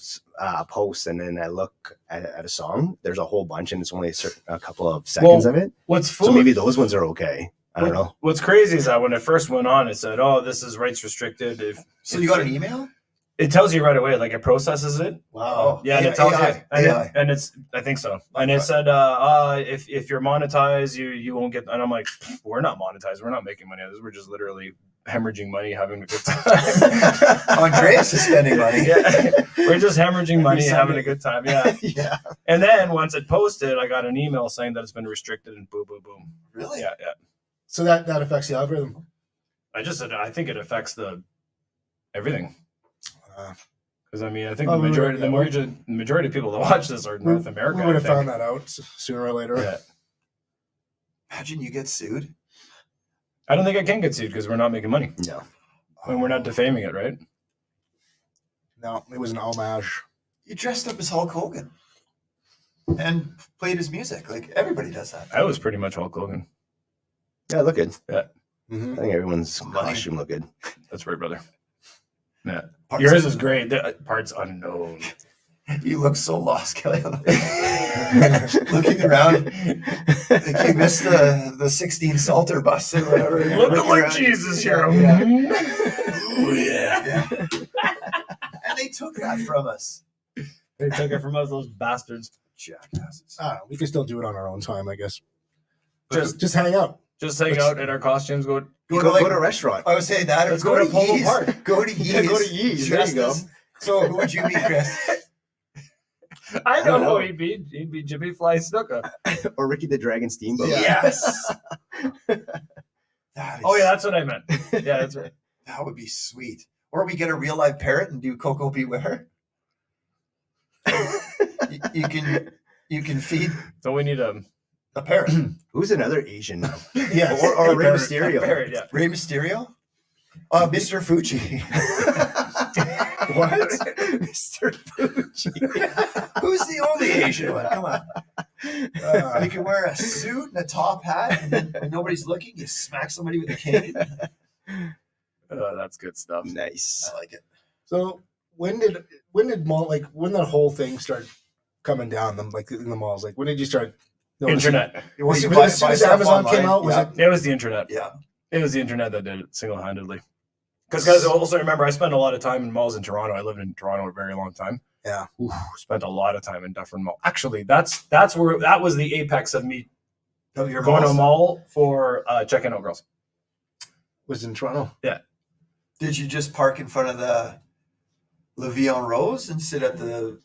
posts and then I look at a song, there's a whole bunch, and it's only a couple of seconds of it. What's So foolish? maybe those ones are okay. I don't know. What's crazy is that when it first went on, it said, "Oh, this is rights restricted." So you got an email? It tells you right away, like it processes it. Wow. Yeah, and it tells AI, you, and, AI. and it's, I think so. And it Okay. said, if you're monetized, you won't get. And I'm like, we're not monetized. We're not making money on this. We're just literally hemorrhaging money, having a good time. Andreas is spending money. Yeah, we're just hemorrhaging money, Sunday. having a good time. Yeah. Yeah. And then once it posted, I got an email saying that it's been restricted and boom, boom, boom. Really? Yeah, yeah. So that affects the algorithm. I think it affects everything. Uh, Because I mean, I think Oh, the majority of people that watch this are North America. We would I have think. found that out sooner or later. Yeah. Imagine you get sued. I don't think I can get sued because we're not making money No. and we're not defaming it, right? No, it was an homage. You dressed up as Hulk Hogan and played his music. Like everybody does that. I was pretty much Hulk Hogan. Yeah, look good. Mm-hmm. I think everyone's Money. costume look good. That's right, brother. Yeah. Parts Yours of- is great. The part's unknown. You look so lost, Kelly. Looking around, like you missed the 16 Salter bus or whatever. Looking Looking like around. Jesus here. Yeah. Oh, yeah. Yeah. And they took that from us. They took it from us, those bastards. Jackasses. We can still do it on our own time, I guess. Just Just hang out. hang out in our costumes. Go. Go to a restaurant. I would say that. Let's or go to Polo Yee's. Park. Go to Yee's. Yeah, go to Yee's. There you go. So who would you be, Chris? I don't know know. he'd be Jimmy Fly Snuka. Or Ricky the Dragon Steamboat. Yes. That is, Oh yeah, that's what I meant. Yeah, that's right. that would be sweet. Or we get a real live parrot and do Coco Beware. you can feed So we need a a parrot. Who's another Asian? Yes. Or Rey parrot, Mysterio. a parrot, yeah. Rey Mysterio? Mr. Fuji. What? Mr. Fuji. Who's the only Asian one? Come on. You can wear a suit and a top hat, and then when nobody's looking, you smack somebody with a cane. Oh, that's good stuff. Nice. I like it. So when did mall when that whole thing start coming down? Them like in the malls. Like when did you start? noticing- Internet. Well, As you soon buy as stuff Amazon came online, out, was yeah. It was the internet. Yeah. It was the internet that did it single-handedly. Because guys, also remember, I spent a lot of time in malls in Toronto. I lived in Toronto a very long time. Yeah. Ooh, spent a lot of time in Dufferin Mall. Actually, that was the apex of me Of your going to a malls? mall for checking out girls. was in Toronto. Did you just park in front of the Levion Rose and sit at the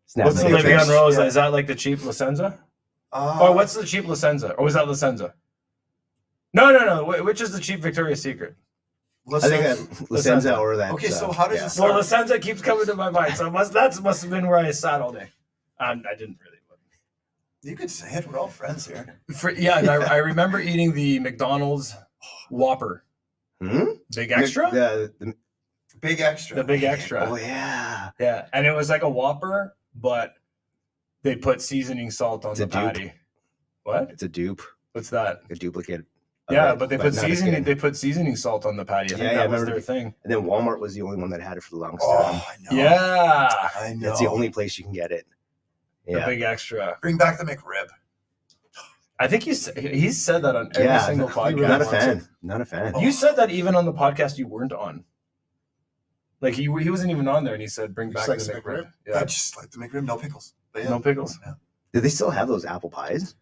Snap What's the pictures. Levion Rose? Yeah. Is that like the cheap La Senza? Or what's the cheap La Senza? Or was that La Senza? No. Which is the cheap Victoria's Secret? I think that Licenza or that. Okay, so how does it Well, start? La Senza keeps coming to my mind, so must have been where I sat all day. I didn't really. You could say it. We're all friends here. And I remember eating the McDonald's Whopper, big extra, The Big extra. the big extra. oh yeah. Yeah, and it was like a Whopper, but they put seasoning salt on It's the a dupe. patty. What? It's a dupe, What's that? a duplicate. of Yeah, it, but they put not a seasoning. skin. They put seasoning salt on the patty. I think Yeah, that I was remember their thing. And then Walmart was the only one that had it for the longest Oh, time. I know. Yeah, I know. That's the only place you can get it. the Yeah. big extra. Bring back the McRib. I think he's said that on every Yeah, single podcast. Not a fan. Not a fan. You said that even on the podcast you weren't on. Like he wasn't even on there, and he said, "Bring back Just the like McRib." I Yeah, just like the McRib, no pickles. But yeah. no pickles. Do they still have those apple pies?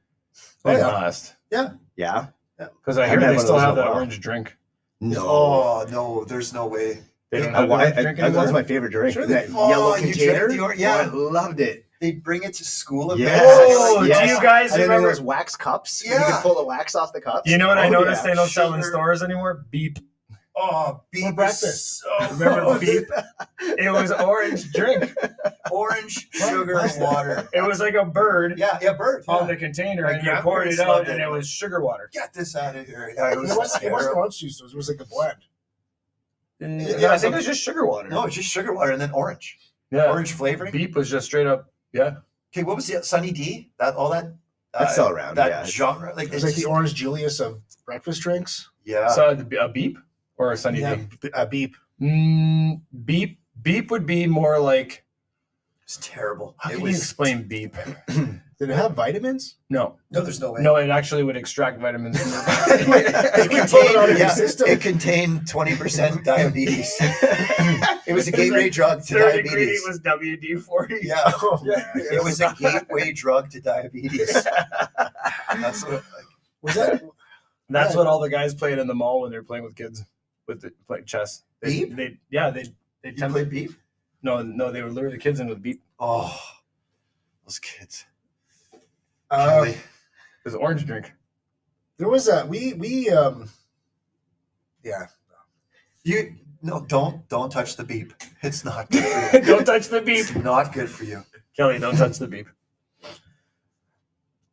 They yeah. must, Yeah. because I I hear haven't they had still one of those have in a that while. orange drink. No. Oh no, there's no way. They don't I, have the orange I, drink that was anymore. my favorite drink. Sure that they- yellow you drank container. the yeah. Oh, I loved it. They bring it to school events. Yes. Oh, Like, do yes. you guys And then remember? those wax cups? You Yeah. can pull the wax off the cups. You know what I Oh, noticed? yeah. They don't sell in Sugar. stores anymore. Beep. Oh, beef For breakfast. So Remember good. Beep? It was orange drink. Orange sugar What's that? water. It was like a bird Yeah, bird. on Yeah. the container, My and you poured it grandparents out, loved and it. it was sugar water. Get this out of here. Yeah, it It was wasn't terrible. orange juice. It was like a blend. No, I think it was just sugar water. No, it's just sugar water and then orange. Yeah. Orange flavoring. Beep was just straight up. Yeah. Okay, what was the Sunny D? That all that. That's still around, That yeah. genre, like It was it's like the just- orange Julius of breakfast drinks. Yeah. So a beep or a Sunny Yeah, D. a beep. Beep would be more like. It's terrible. How It can you was explain beep? Did it have vitamins? No, no. There's no way. no, it actually would extract vitamins from your It body. You pull it out of your yeah, system. it contained 20% diabetes. It was a gateway drug to Third ingredient diabetes. was WD-40. Yeah. Yeah. It was a gateway drug to diabetes. That's what, Was that? That's Yeah. what all the guys played in the mall when they were playing with kids with the playing chess. Beep? They you played beef? No, they would lure the kids in with beep. Oh, those kids. Uh, It was an orange drink. there was a yeah. You no, don't touch the beep. It's not good for you. Don't touch the beep. It's not good for you. Kelly, don't touch the beep.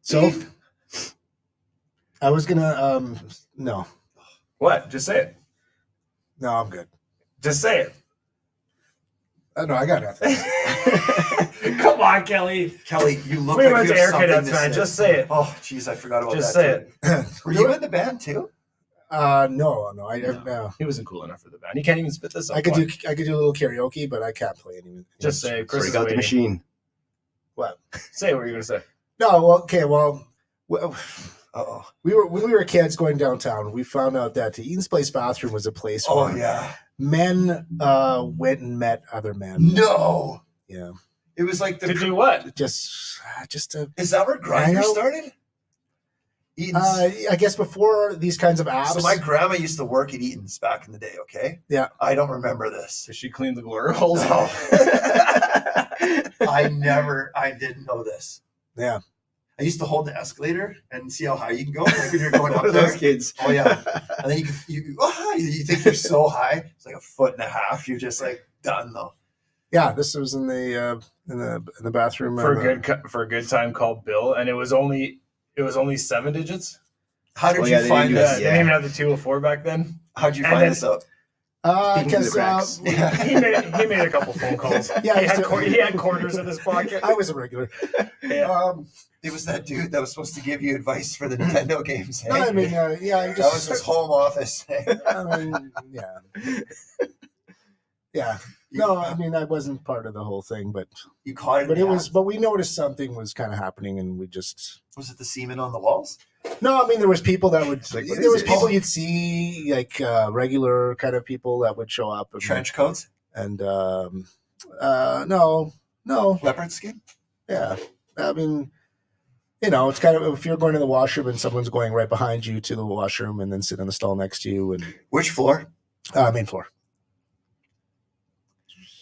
So I was gonna no What? Just say it. no I'm good. Just say it. No, I got nothing. Come on, Kelly. Kelly, you look We like went you to have Air something Cadets, to man. say. Just say it. Oh, jeez, I forgot about Just that. say too. Were you in the band too? No, I No. no. He wasn't cool enough for the band. He can't even spit this up. I could do a little karaoke, but I can't play any. Just say, Chris Already is got the waiting. machine. What? Say what you're gonna say. No, well, okay, well, Uh-oh. when we were kids going downtown, we found out that the Eaton's Place bathroom was a place Oh where yeah. men went and met other men. No. Yeah, It was like To the. do what? just to. Is that where Grindr Hangout? started? Eaton's. I guess before these kinds of apps. So my grandma used to work at Eaton's back in the day. Okay. Yeah. I don't remember this. Did she clean the glory holes? No. I didn't know this. Yeah. I used to hold the escalator and see how high you can go. Like when you're going up One of there. those kids. Oh yeah. And then you think you're so high. It's like a foot and a half. You're just like done though. Yeah, this was in the bathroom for of, a good time called Bill, and it was only 7 digits. How did Oh, you yeah, they find didn't Yeah, this? they didn't even have the 204 back then. How'd you And find then- this out? Peeking through the Because cracks. He made a couple phone calls. Yeah, he had quarters in his pocket. I was a regular. Yeah. It was that dude that was supposed to give you advice for the Nintendo games. No, hey? I mean, yeah, I that was just. his home office. I mean, yeah. Yeah. No, I mean, I wasn't part of the whole thing, but You caught it. but in it the was. act. But we noticed something was kind of happening, and we just. Was it the semen on the walls? No, I mean, there was people that would. Like, what there is was it? people you'd see, like regular kind of people that would show up. Trench coats, And no, leopard skin. yeah. I mean, it's kind of if you're going to the washroom and someone's going right behind you to the washroom and then sit in the stall next to you and Which floor? main floor.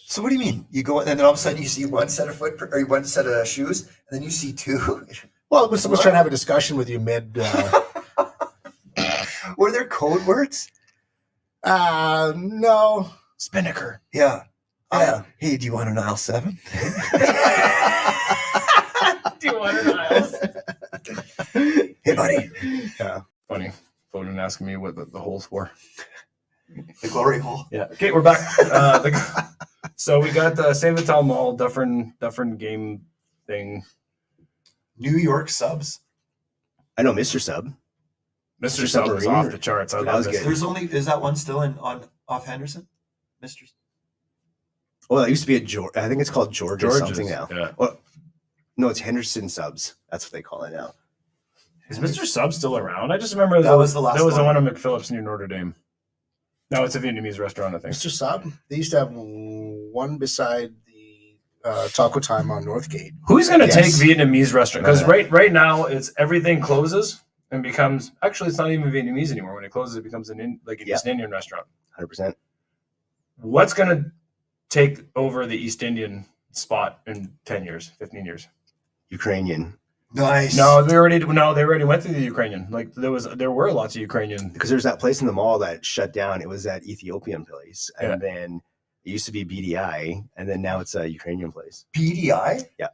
So what do you mean? You go and then all of a sudden you see one set of or one set of shoes, and then you see two. Well, when someone's trying to have a discussion with you mid. Were there code words? No. Spinnaker. Yeah. Yeah. Hey, do you want an aisle 7? Do you want an aisle? Hey, buddy. Yeah. Funny. Phone asking me what the hole's for. The glory hole. Yeah. Okay, we're back. So we got the Save the Town Mall, Dufferin game thing. New York subs. I know Mr. Sub. Mr. Mr. Sub was Submarine. off the charts. I That love was this. good. There's only is that one still off Henderson, Mister? Well, it used to be I think it's called George or George's, something now. yeah. Well, no, it's Henderson Subs. That's what they call it now. Is Mr. Sub still around? I just remember That was the last There was the one. one in McPhillips near Notre Dame. No, it's a Vietnamese restaurant, I think. Mr. Sub, they used to have one beside the Taco Time on Northgate. Who's going to Yes. take Vietnamese restaurant? Because Okay. right now it's everything closes and becomes actually it's not even Vietnamese anymore. When it closes, it becomes an Yeah. East Indian restaurant. 100%. What's going to take over the East Indian spot in 10 years, 15 years? Ukrainian. Nice. No, they already went through the Ukrainian. Like there were lots of Ukrainian. Because there's that place in the mall that shut down. It was that Ethiopian place. And Yeah. then it used to be BDI. And then now it's a Ukrainian place. BDI. Yeah.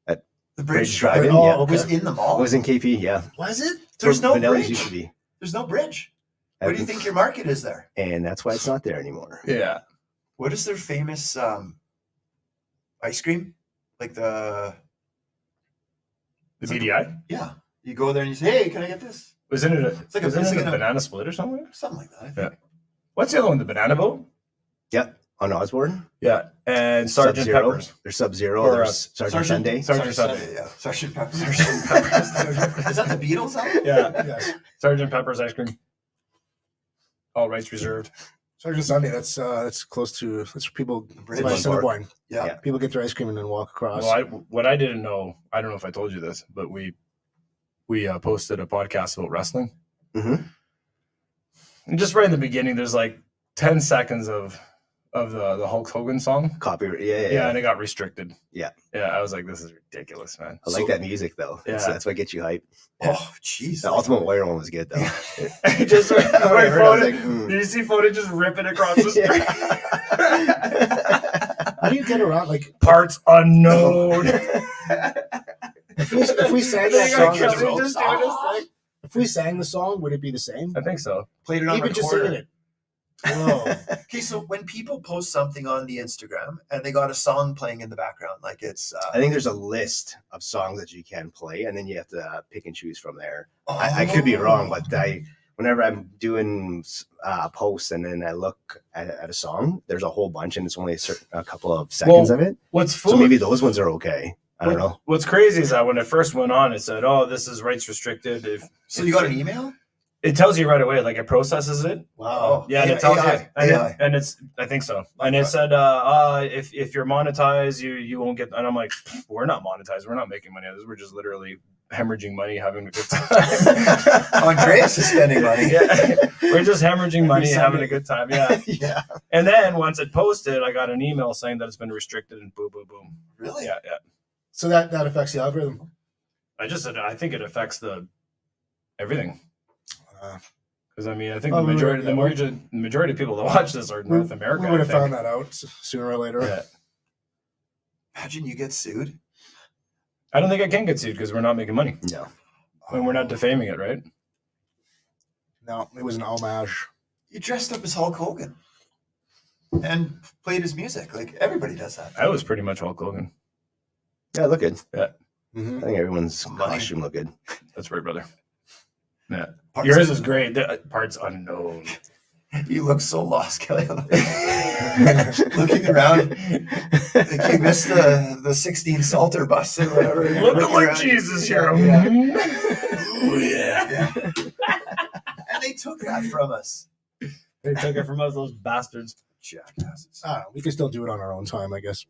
At The Bridge bridge Drive-In, drive-in. yeah. Oh, was in the It mall. was in KP, yeah. Was it? There's Where no Vanelli's bridge. used to be. There's no bridge. What do you think your market is there? And that's why it's not there anymore. Yeah. What is their famous ice cream? Like The BDI? yeah. You go there and you say, "Hey, can I get this?" Wasn't it It's like a- wasn't it's it like a a- banana split or something? Something like that. I think. Yeah. What's the other one? The banana boat? Yep. On Osborne. Yeah. And Sergeant Sub-Zero. Peppers. There's Sub-Zero. Or, There's Sergeant Sunday. Sergeant Sorry, Sunday. yeah. Sergeant Pepper. Sergeant Peppers. Is that the Beatles album? Yeah. Yes. Sergeant Pepper's ice cream. All rights reserved. Sergeant Sunday. That's close to. That's where people Bridge. by Assiniboine. Yeah. Yeah. People get their ice cream and then walk across. Well, what I didn't know, I don't know if I told you this, but we posted a podcast about wrestling. Mhm. And just right in the beginning, there's like 10 seconds of the Hulk Hogan song. Copyright. Yeah, and it got restricted. Yeah. Yeah, I was like, this is ridiculous, man. I like that music, though. Yeah. That's what gets you hyped. Oh, jeez. The Ultimate Warrior one was good, though. Just my I heard, I phone, was like, hmm. did you see Foden just ripping across the screen? How do you get around? Like Parts unknown. if we sang that They got song, Kelsey just doing his thing. if we sang the song, would it be the same? I think so. Played it on Even just recorder. singing it. Whoa. Okay, so when people post something on the Instagram and they got a song playing in the background, like it's I think there's a list of songs that you can play, and then you have to pick and choose from there. I could be wrong, but whenever I'm doing posts and then I look at a song, there's a whole bunch, and it's only a couple of seconds of it. What's So foolish? maybe those ones are okay. I don't know. What's crazy is that when it first went on, it said, "Oh, this is rights restricted." So you got an email? It tells you right away, like it processes it. Wow. Yeah, and it tells AI, you, and, AI. and it's, I think so. And it Okay. said, if you're monetized, you won't get. And I'm like, we're not monetized. We're not making money on this. We're just literally hemorrhaging money, having a good time. Andreas is spending money. Yeah, we're just hemorrhaging money, Sunday. having a good time. Yeah. Yeah. And then once it posted, I got an email saying that it's been restricted, and boom, boom, boom. Really? Yeah, yeah. So that affects the algorithm. I think it affects everything. Uh, Because I mean, I think Oh, the we were- majority of people that watch this are North America. We I would have think. found that out sooner or later. Yeah. Imagine you get sued. I don't think I can get sued because we're not making money No. and we're not defaming it, right? No, it was an homage. You dressed up as Hulk Hogan. and played his music. Like everybody does that. That was pretty much Hulk Hogan. Yeah, look good. Mhm. I think everyone's Money. costume look good. That's right, brother. Yeah. Parts Yours of- is great. The part's unknown. You look so lost, Kelly. Looking around, like you missed the 16 Salter bus or whatever. You're Look at looking Lord around, Jesus yeah, here. yeah. Oh, yeah. Yeah. And they took that from us. They took it from us, those bastards. Jackasses. I don't know, we can still do it on our own time, I guess.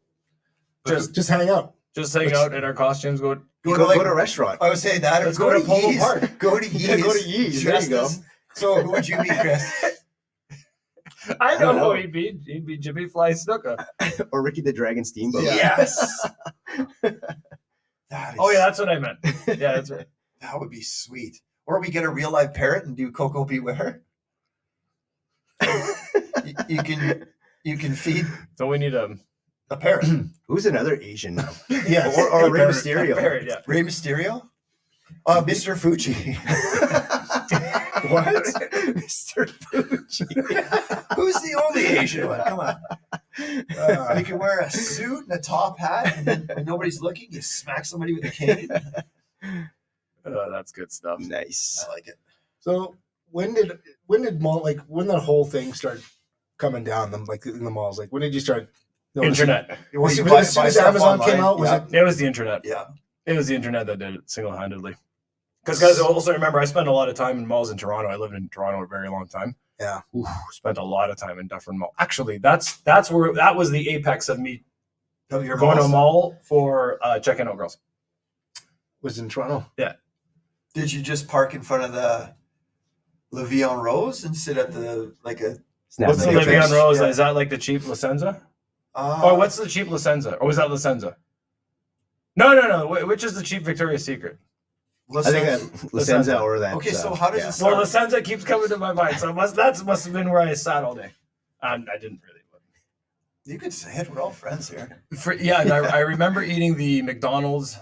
Just Just hang out. hang out in our costumes. Go. You Go to, go to a restaurant. I was saying that. Let's go to Polo Yee's. Park. Go to Yee's. Yeah, go to Yee's. There you go. So who would you be, Chris? I I know don't who know. he'd be. He'd be Jimmy Fly Snooker. Or Ricky the Dragon Steamboat. Yeah. Yes. That is, Oh yeah, that's what I meant. Yeah, that's right. that would be sweet. Or we get a real live parrot and do Coco Beware. you can feed So we need a parrot. Who's another Asian? Yeah. Or Rey Parrot. Mysterio. Parrot, yeah. Rey Mysterio? Mr. Fuji. What? Mr. Fuji. Who's the only Asian one? Come on. You can wear a suit and a top hat, and then when nobody's looking, you smack somebody with a cane. Oh, that's good stuff. Nice. I like it. So when did when that whole thing start coming down them like in the malls? Like when did you start noticing- Internet. When you As soon as stuff Amazon came online, out, was yeah, it? It was the internet. Yeah. It was the internet that did it single-handedly. Because guys, also remember, I spent a lot of time in malls in Toronto. I lived in Toronto a very long time. Yeah. Oof, spent a lot of time in Dufferin Mall. Actually, that was the apex of me Of your going to a malls? mall for checking out girls. Was in Toronto. Did you just park in front of the La Vie en Rose and sit at the like a? Snap What's the Matrix. Living on Rose? Yeah. Is that like the cheap La Senza? Uh, Or what's the cheap La Senza? Or was that La Senza? No. Which is the cheap Victoria's Secret? I think that Licenza or that. Okay, so how does yeah. it start? Well, La Senza keeps coming to my mind, so that must have been where I sat all day. And I didn't really. You could say it. We're all friends here. And I remember eating the McDonald's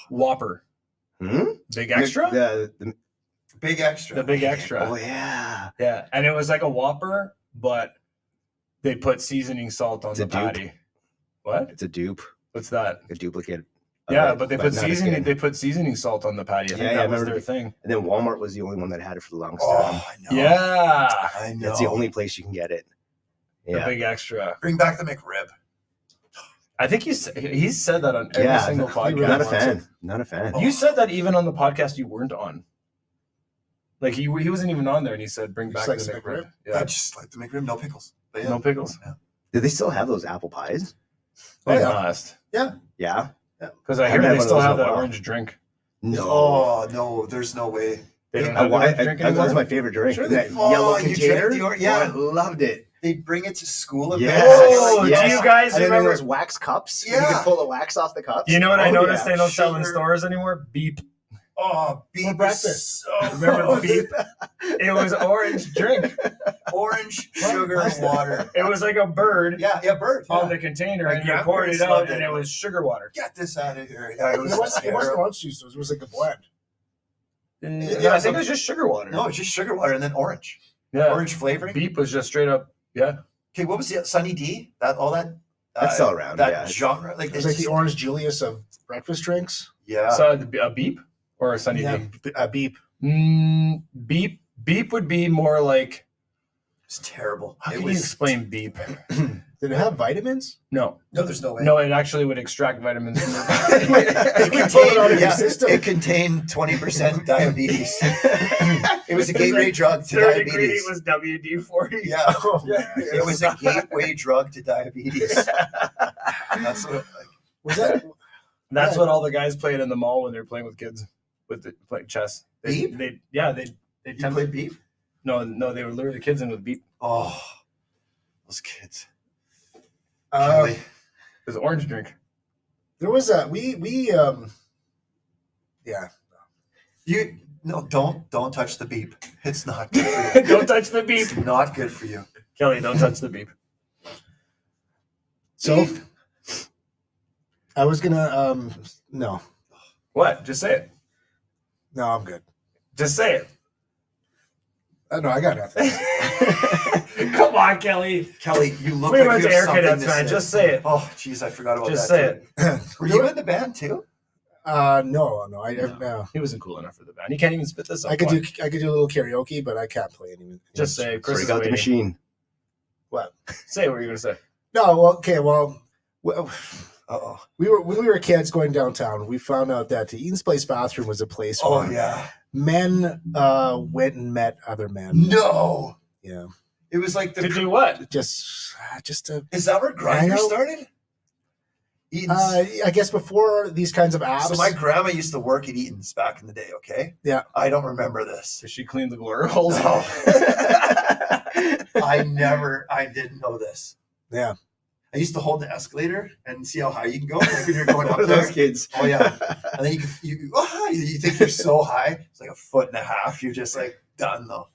Whopper, big extra, The Big extra. the big extra. oh yeah. Yeah, and it was like a Whopper, but they put seasoning salt on It's the a dupe. patty. What? It's a dupe, What's that? a duplicate. Yeah, but they put not a seasoning. skin. They put seasoning salt on the patty. I think Yeah, I that was remember their thing. And then Walmart was the only one that had it for the longest Oh, time. I know. Yeah, I know. That's the only place you can get it. the Yeah. big extra. Bring back the McRib. I think he's said that on every Yeah, single he podcast. really Not a wants fan. Not a fan. Oh. You said that even on the podcast you weren't on. Like he wasn't even on there, and he said, "Bring back Just the like McRib." McRib? Yeah, I just like the McRib, no pickles. But yeah. no pickles. Do they still have those apple pies? They yeah. must, Yeah. because I I hear haven't they had one still of those have in a that while. orange drink. No. Oh no, there's no way. They don't I, have the orange I, drink that was anymore. my favorite drink. Sure that they- yellow Oh, you drank container. the Oh, I yeah. loved it. They bring it to school events. Yes. Oh, yes. do you guys And then remember? those wax cups? You Yeah. can pull the wax off the cups. You know what I Oh, noticed yeah. they don't sell in Sugar. stores anymore? Beep. Oh, beef For is breakfast. so Remember the good. beep? It was orange drink. Orange sugar water. It was like a bird Yeah, bird. on Yeah. the container, My and you poured it grandparents out, loved and it. it was sugar water. Get this out of here. Yeah, it was It wasn't terrible. orange juice. It was like a blend. Yeah, I think it was just sugar water. No, it's just sugar water and then orange. yeah. Orange flavoring. Beep was just straight up. Yeah. Okay, what was the Sunny D? That all that. That's still around, That yeah. genre, like It was it's like the just- orange Julius of breakfast drinks. Yeah. So a beep or a Sunny Yeah, D? a beep. Beep would be more like. It's terrible. How It can you was explain beep? Did it have vitamins? No, no. There's no way. no, it actually would extract vitamins from your it body. You pull it out of your yeah, system. it contained 20% diabetes. It was a gateway drug to Third ingredient diabetes. was WD-40. Yeah. Oh, Yeah. It was a gateway drug to diabetes. That's what. Was that? That's Yeah. what all the guys played in the mall when they were playing with kids, playing chess. Beep? They You play beef? No, they would lure the kids in with beep. Oh, those kids. Uh, Kelly. It was orange drink. there was a yeah. Don't touch the beep. It's not good for you. Don't touch the beep. It's not good for you. Kelly, don't touch the beep. So I was gonna no, What? Just say it. I'm good. Just say it. No, I got nothing. Come on, Kelly. Kelly, you look We like went you to have Air something Cadets, to man. say. Just say it. Oh, jeez, I forgot about Just that. say too. Were you in the band too? No. No. He wasn't cool enough for the band. He can't even spit this up. I could do a little karaoke, but I can't play any. Just say, Chris Break is out the waiting. machine. What? Say what you're gonna say. No, well, okay, well, Uh-oh. when we were kids going downtown, we found out that the Eaton's Place bathroom was a place Oh, where yeah. men went and met other men. No. Yeah, It was like To do what? just to. Is that where Grindr Hang out? started? Eaton's. I guess before these kinds of apps. So my grandma used to work at Eaton's back in the day, okay? Yeah. I don't remember this. Did she clean the glory holes? No. I didn't know this. Yeah. I used to hold the escalator and see how high you can go. Like when you're going up One of there. those kids. Oh yeah. And then you think you're so high. It's like 1.5 feet. You're just like done though.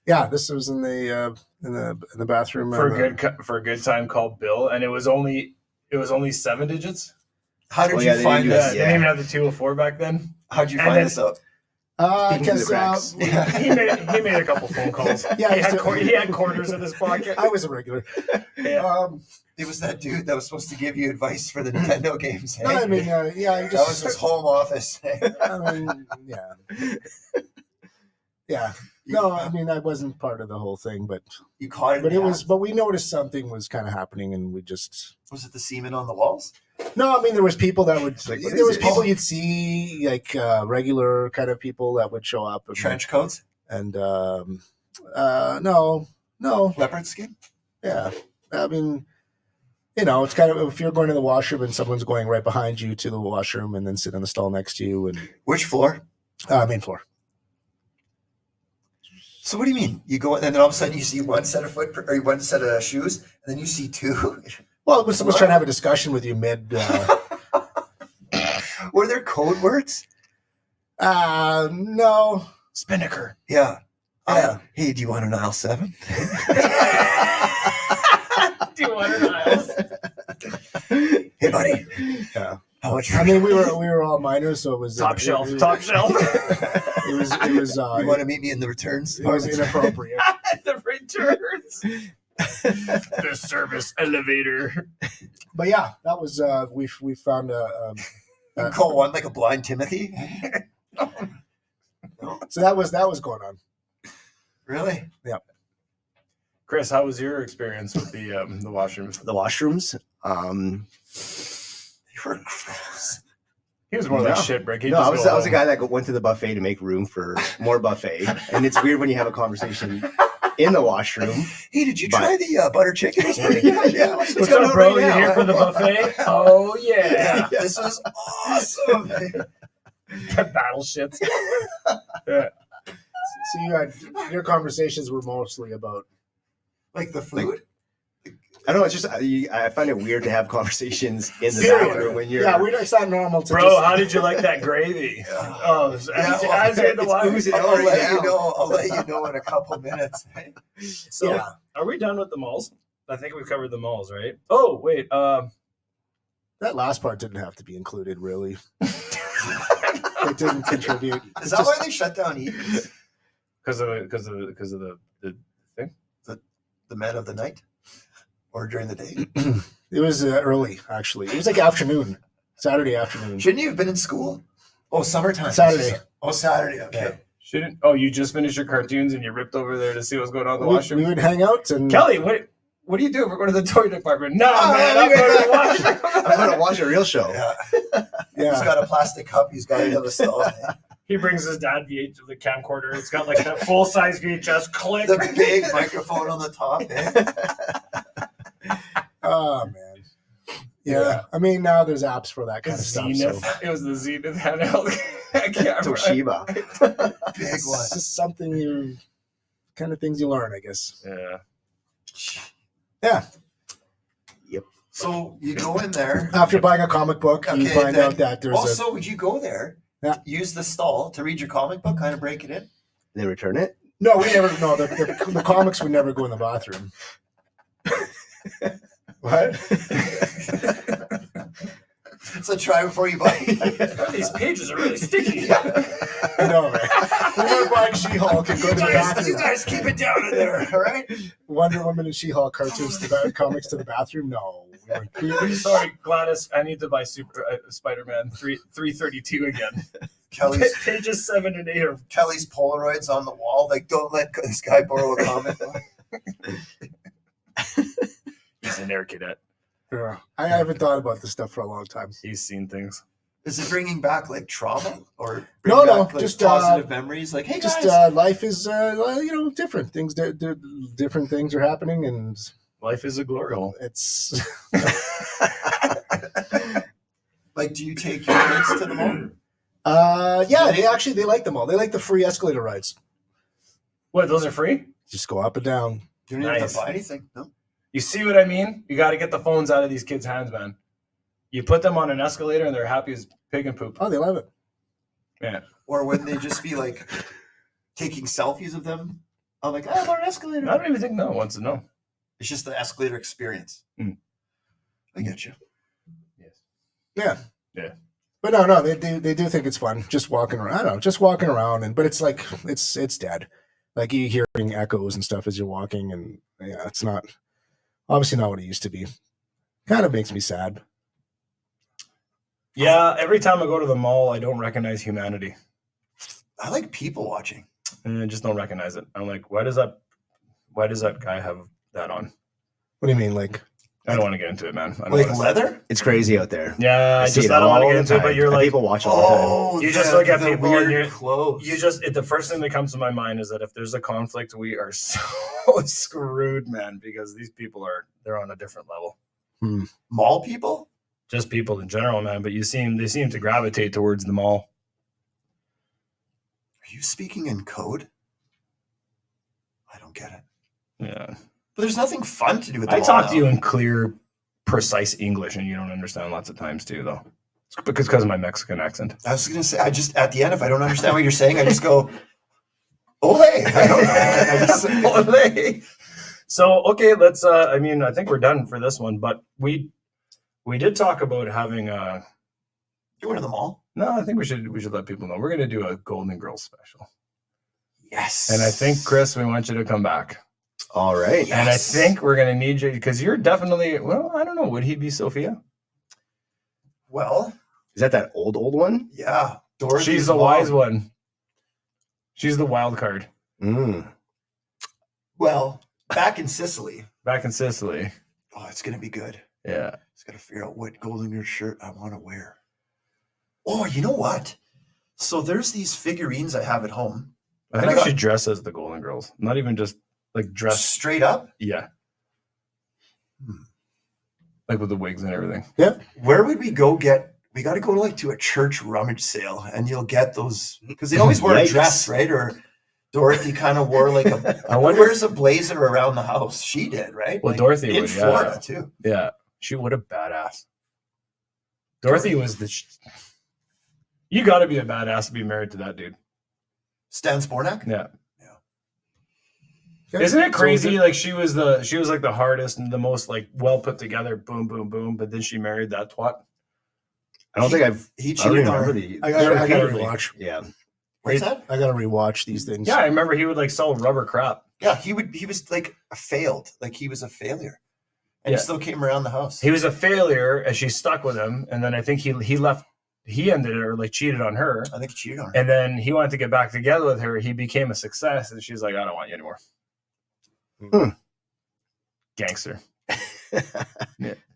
Yeah, this was in the bathroom for a good time called Bill, and it was only 7 digits. How did Oh, yeah, you they find didn't do this? They didn't even have the 204 back then. How'd you And find then- this out? Because cracks. He made a couple phone calls. Yeah, he had quarters in his pocket. I was a regular. Yeah. It was that dude that was supposed to give you advice for the Nintendo games. Hey? No, I mean, yeah, you that just. was his home office. I mean, yeah. Yeah. No, I mean, I wasn't part of the whole thing, but You caught it. but in it the was. act? But we noticed something was kind of happening, and we just. Was it the semen on the walls? No, I mean, there was people that would. Like, what there is was it? people you'd see, like regular kind of people that would show up. And, Trench coats, And no, leopard skin. yeah. I mean, it's kind of if you're going to the washroom and someone's going right behind you to the washroom and then sit in the stall next to you and Which floor? main floor. So what do you mean? You go and then all of a sudden you see one set of one set of shoes, and then you see two. Well, when someone's trying to have a discussion with you mid. Were there code words? No. Spinnaker. Yeah. Yeah. Hey, do you want an aisle 7? Do you want an aisles? Hey, buddy. Yeah. How much? I mean, we were all minors, so it was Top shelf. It Top shelf. was. You want to meet me in the returns? It was inappropriate. The returns. The service elevator. But yeah, that was we found a. You can call one like a blind Timothy. So that was going on. Really? Chris, how was your experience with the washrooms? The washrooms. You were gross. He was more like No. shit brick. He'd No, just I go was a home. guy that went to the buffet to make room for more buffet, and it's weird when you have a conversation in the washroom. Hey, did you But- try the butter chicken? It's pretty good. Yeah. What's What's going up, on bro? right You now? here for the buffet? Oh yeah. This was awesome. Battleships. So you had your conversations were mostly about. Like the food? I don't know. It's just I find it weird to have conversations in the Period. bathroom when you're. Yeah, it's not normal to. Bro, just, how did you like that gravy? Oh, as you're in the It's water. oozing I'll out right let you now. know. I'll let you know in a couple minutes. So, Yeah. are we done with the malls? I think we've covered the malls, right? Oh, wait. That last part didn't have to be included, really. It didn't contribute. Is that why they shut down Eaton's? Because of the thing. The men of the night? Or during the day? It was early, actually. It was like afternoon, Saturday afternoon. Shouldn't you have been in school? Oh, summertime. Saturday. Oh, Saturday. Okay. Yeah. Shouldn't? Oh, you just finished your cartoons and you ripped over there to see what's going on in the We washroom. would hang out and Kelly, what do you do if we're going to the toy department? No, Oh, man, I'm going to the washroom. I'm going to watch a real show. Yeah. He's yeah. got a plastic cup. He's got it in the stall. He brings his dad the camcorder. It's got like that full size VHS click. The big microphone on the top. Eh? Oh man. Yeah. I mean, now there's apps for that kind of stuff. Zenith. So It was the Zenith handheld camera. Toshiba. Big one. it's just something kind of things you learn, I guess. Yeah. Yeah. So you go in there. After buying a comic book, you Okay, find then- out that there's Also, would you go there? Yeah. Use the stall to read your comic book, kind of break it in. They return it. no. We never. No, the comics would never go in the bathroom. What? So try before you buy. These pages are really sticky. I know, man. We were buying She-Hulk and go to the You bathroom. guys keep it down in there, all right? Wonder Woman and She-Hulk cartoons to the comics to the bathroom? No. Sorry, Gladys. I need to buy Spider-Man 332 again. Kelly's Pages 7 and 8 are. Kelly's Polaroids on the wall. Like, don't let this guy borrow a comic book. He's an air cadet. Yeah. I haven't thought about this stuff for a long time. He's seen things. Is it bringing back like trauma or No, back, like, just, positive memories? Like, hey Just guys, life is, different. Different things are happening, and Life is a glory hole. it's like, do you take your kids to the mall? yeah. They like them all. They like the free escalator rides. What? Those are free? Just go up and down. You don't even have Nice. to buy anything. No. You see what I mean? You got to get the phones out of these kids' hands, man. You put them on an escalator and they're happy as pig and poop. Oh, they love it. Yeah. Or would they just be like taking selfies of them? I'm like, I'm on an escalator. I don't even think no wants to know. It's just the escalator experience. Mm. I get you. Yes. Yeah. Yeah. But no, they do think it's fun just walking around. I don't know, just walking around, but it's like it's dead. Like you hearing echoes and stuff as you're walking, and yeah, it's not obviously not what it used to be. Kind of makes me sad. Yeah, every time I go to the mall, I don't recognize humanity. I like people watching. And I just don't recognize it. I'm like, why does that guy have that on? What do you mean, like? I don't want to get into it, man. I don't Like wanna- leather? It's crazy out there. Yeah, I see just it I don't want to all get the into it, but time. you're And like, people watch all the time. Oh, You just look at the people and weird you're- clothes. the first thing that comes to my mind is that if there's a conflict, we are so screwed, man, because these people they're on a different level. mall people? Just people in general, man. But they seem to gravitate towards the mall. Are you speaking in code? I don't get it. Yeah. But there's nothing fun to do with the I mall talk now. to you in clear, precise English, and you don't understand lots of times too, though. It's because of my Mexican accent. I was going to say, I just, at the end, if I don't understand what you're saying, I just go, ole. I don't know. I just, Olé. So okay, let's. I think we're done for this one, but we did talk about having going to the mall? No, I think we should let people know we're going to do a Golden Girls special, Yes. and I think Chris, we want you to come back. All right. Yeah. And I Yes. think we're going to need you because you're definitely. Well, I don't know. Would he be Sophia? Well, Is that old one? yeah. Dorothy's She's the mom. wise one. She's the wild card. Mm. Well, back in Sicily. Back in Sicily. Oh, it's going to be good. Yeah. Just got to figure out what Golden Girl shirt I want to wear. Oh, you know what? So there's these figurines I have at home. I And think I we got- should dress as the Golden Girls. Not even just like dress. Straight up. Yeah. Hmm. Like with the wigs and everything. Where would we go get? We got to go to a church rummage sale, and you'll get those because they always wear a Yikes. dress, right? Or Dorothy kind of wore like a. I Who wonder. wears a blazer around the house? She did, right? Well, Like, Dorothy in would, yeah. Florida too. Yeah. She would have badass. Dorothy was the. You got to be a badass to be married to that dude. Stan Spornak. Yeah. Yeah. Isn't it So crazy? good. Like she was like the hardest and the most like well put together. Boom, boom, boom. But then she married that twat. I don't think I've. He I don't cheated on remember her. the. I gotta repeatedly. rewatch. Yeah. What's that? I gotta rewatch these things. Yeah, I remember he would like sell rubber crap. Yeah, he was like a failed. Like he was a failure, and Yeah. he still came around the house. He was a failure, and she stuck with him. And then I think he left. He ended it or like cheated on her. I think he cheated on her. And then he wanted to get back together with her. He became a success, and she's like, "I don't want you anymore." Hmm. Gangster.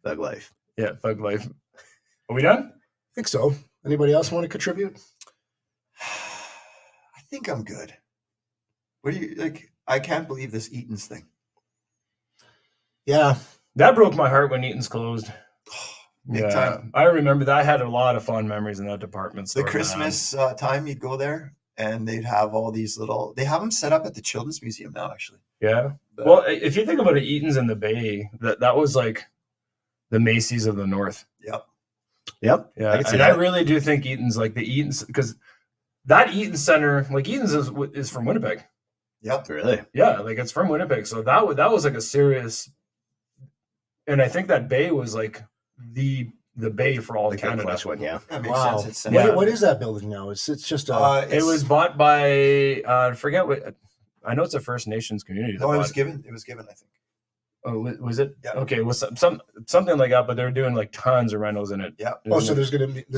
Thug life. Yeah, thug life. Are we done? I think so. Anybody else want to contribute? I think I'm good. What do you like? I can't believe this Eaton's thing. Yeah. That broke my heart when Eaton's closed. Big time. I remember that. I had a lot of fond memories in that department store. The Christmas time, you'd go there, and they'd have all these little. They have them set up at the Children's Museum now, actually. Yeah. But- Well, if you think about it, Eaton's in the Bay, that was like the Macy's of the North. Yep. Yep. Yeah, I can see and I that. really do think Eaton's like the Eaton's because that Eaton Center, like Eaton's is from Winnipeg. Yep. Really? Yeah, like it's from Winnipeg, so that was like a serious. And I think that Bay was like the the bay for all Like the Canada. Flush one, yeah. That makes Wow. sense. It's What is that building now? It's just a. It was bought by I forget what. I know it's a First Nations community. that No, it bought was given. It was given. I think. Oh, was it? Yeah. Okay, it was something like that, but they're doing like tons of rentals in it. Yeah. Oh, so there's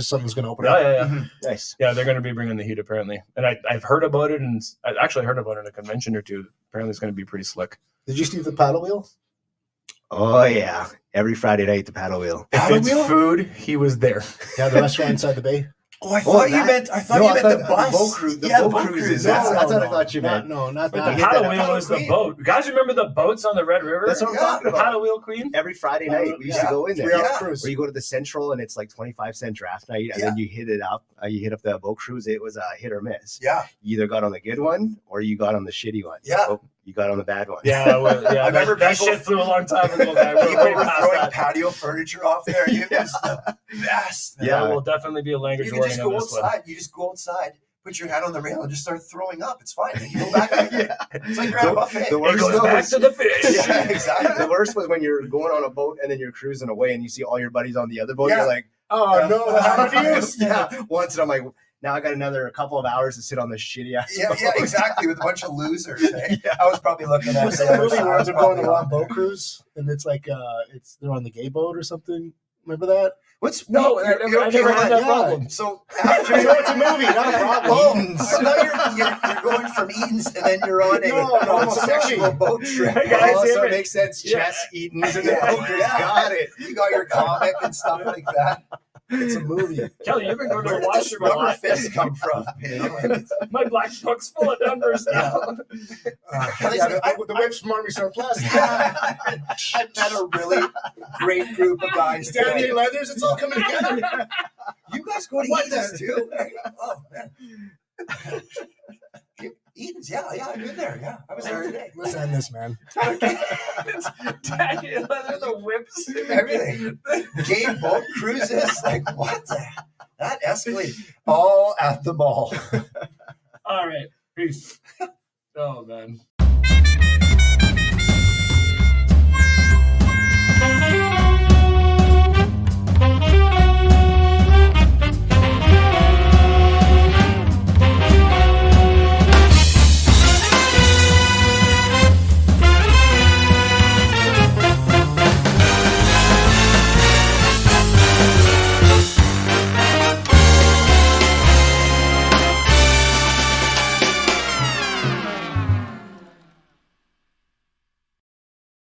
something's gonna open Yeah, up. yeah, yeah. Mhm. Nice. Yeah, they're going to be bringing the heat apparently, and I've heard about it, and I actually heard about it at a convention or two. Apparently, it's going to be pretty slick. Did you see the paddle wheel? Oh yeah. Every Friday night, the paddle wheel. If Paddle it's wheel? food, he was there. Yeah, the restaurant inside the bay. Oh, I thought you that- meant. I thought No, you I meant thought the bus. the boat cruise- the Yeah, boat the boat cruises. cruises. That's Yeah. what I thought you meant. Not But that. the hit paddle that wheel paddle was the queen. boat. Guys, remember the boats on the Red River? That's what I'm Yeah. talking The about. paddle wheel queen. Every Friday night, we used to Yeah. go in there. 3-hour Yeah. cruise. Where you go to the Central and it's like 25-cent draft night, and Yeah. then you hit it up. You hit up the boat cruise. It was a hit or miss. Yeah. You either got on the good one or you got on the shitty one. Yeah. Oh, you got on the bad one. Yeah, well, yeah. I remember that people- shit flew a long time ago. Man. We're People way were past throwing that. patio furniture off there. It was the best. Man. Yeah. That will definitely be a language You can warning just on go this one. outside. You just go outside, put your hand on the rail, and just start throwing up. It's fine. Then you go back. It's like you're at a buffet. The It worst goes back to the fish. Yeah, exactly. The worst was when you're going on a boat and then you're cruising away and you see all your buddies on the other boat. Yeah. You're like, Oh no, what happened to you? yeah. Once and I'm like, now I got another couple of hours to sit on this shitty ass Yeah, boat. yeah, exactly. With a bunch of losers. Eh? Yeah. I was probably looking at What's the that other movie side. I where was they're going probably on a on boat cruise and it's like they're on the gay boat or something? Remember that? What's No, I never had that yeah. problem. So No, after it's a movie, not a problem. Oh, Edens. I thought you're going from Edens and then you're on a No, an no, it's a homosexual movie. boat trip. Hey, guys, Also hear me? makes sense. Yeah. Chess, Eaton's, and the Yeah. poker. Yeah. Got it. You got your comic and stuff like that. It's a movie. Kelly, you've been going to Where the did this washroom a rubber lot. fist come from? You know, and My black book's full of numbers now. Yeah, the whip's Marmy surplus. I've met a really great group of guys Stanley today. Leathers, it's all coming together. You guys go to What Edens the- too? Oh man. Edens, yeah, I've been there. Yeah, I was there today. Let's end this, man. Daddy, leather, the whips. Everything. Gay boat cruises, like what? That escalated all at the mall. All right. Peace. Oh, man.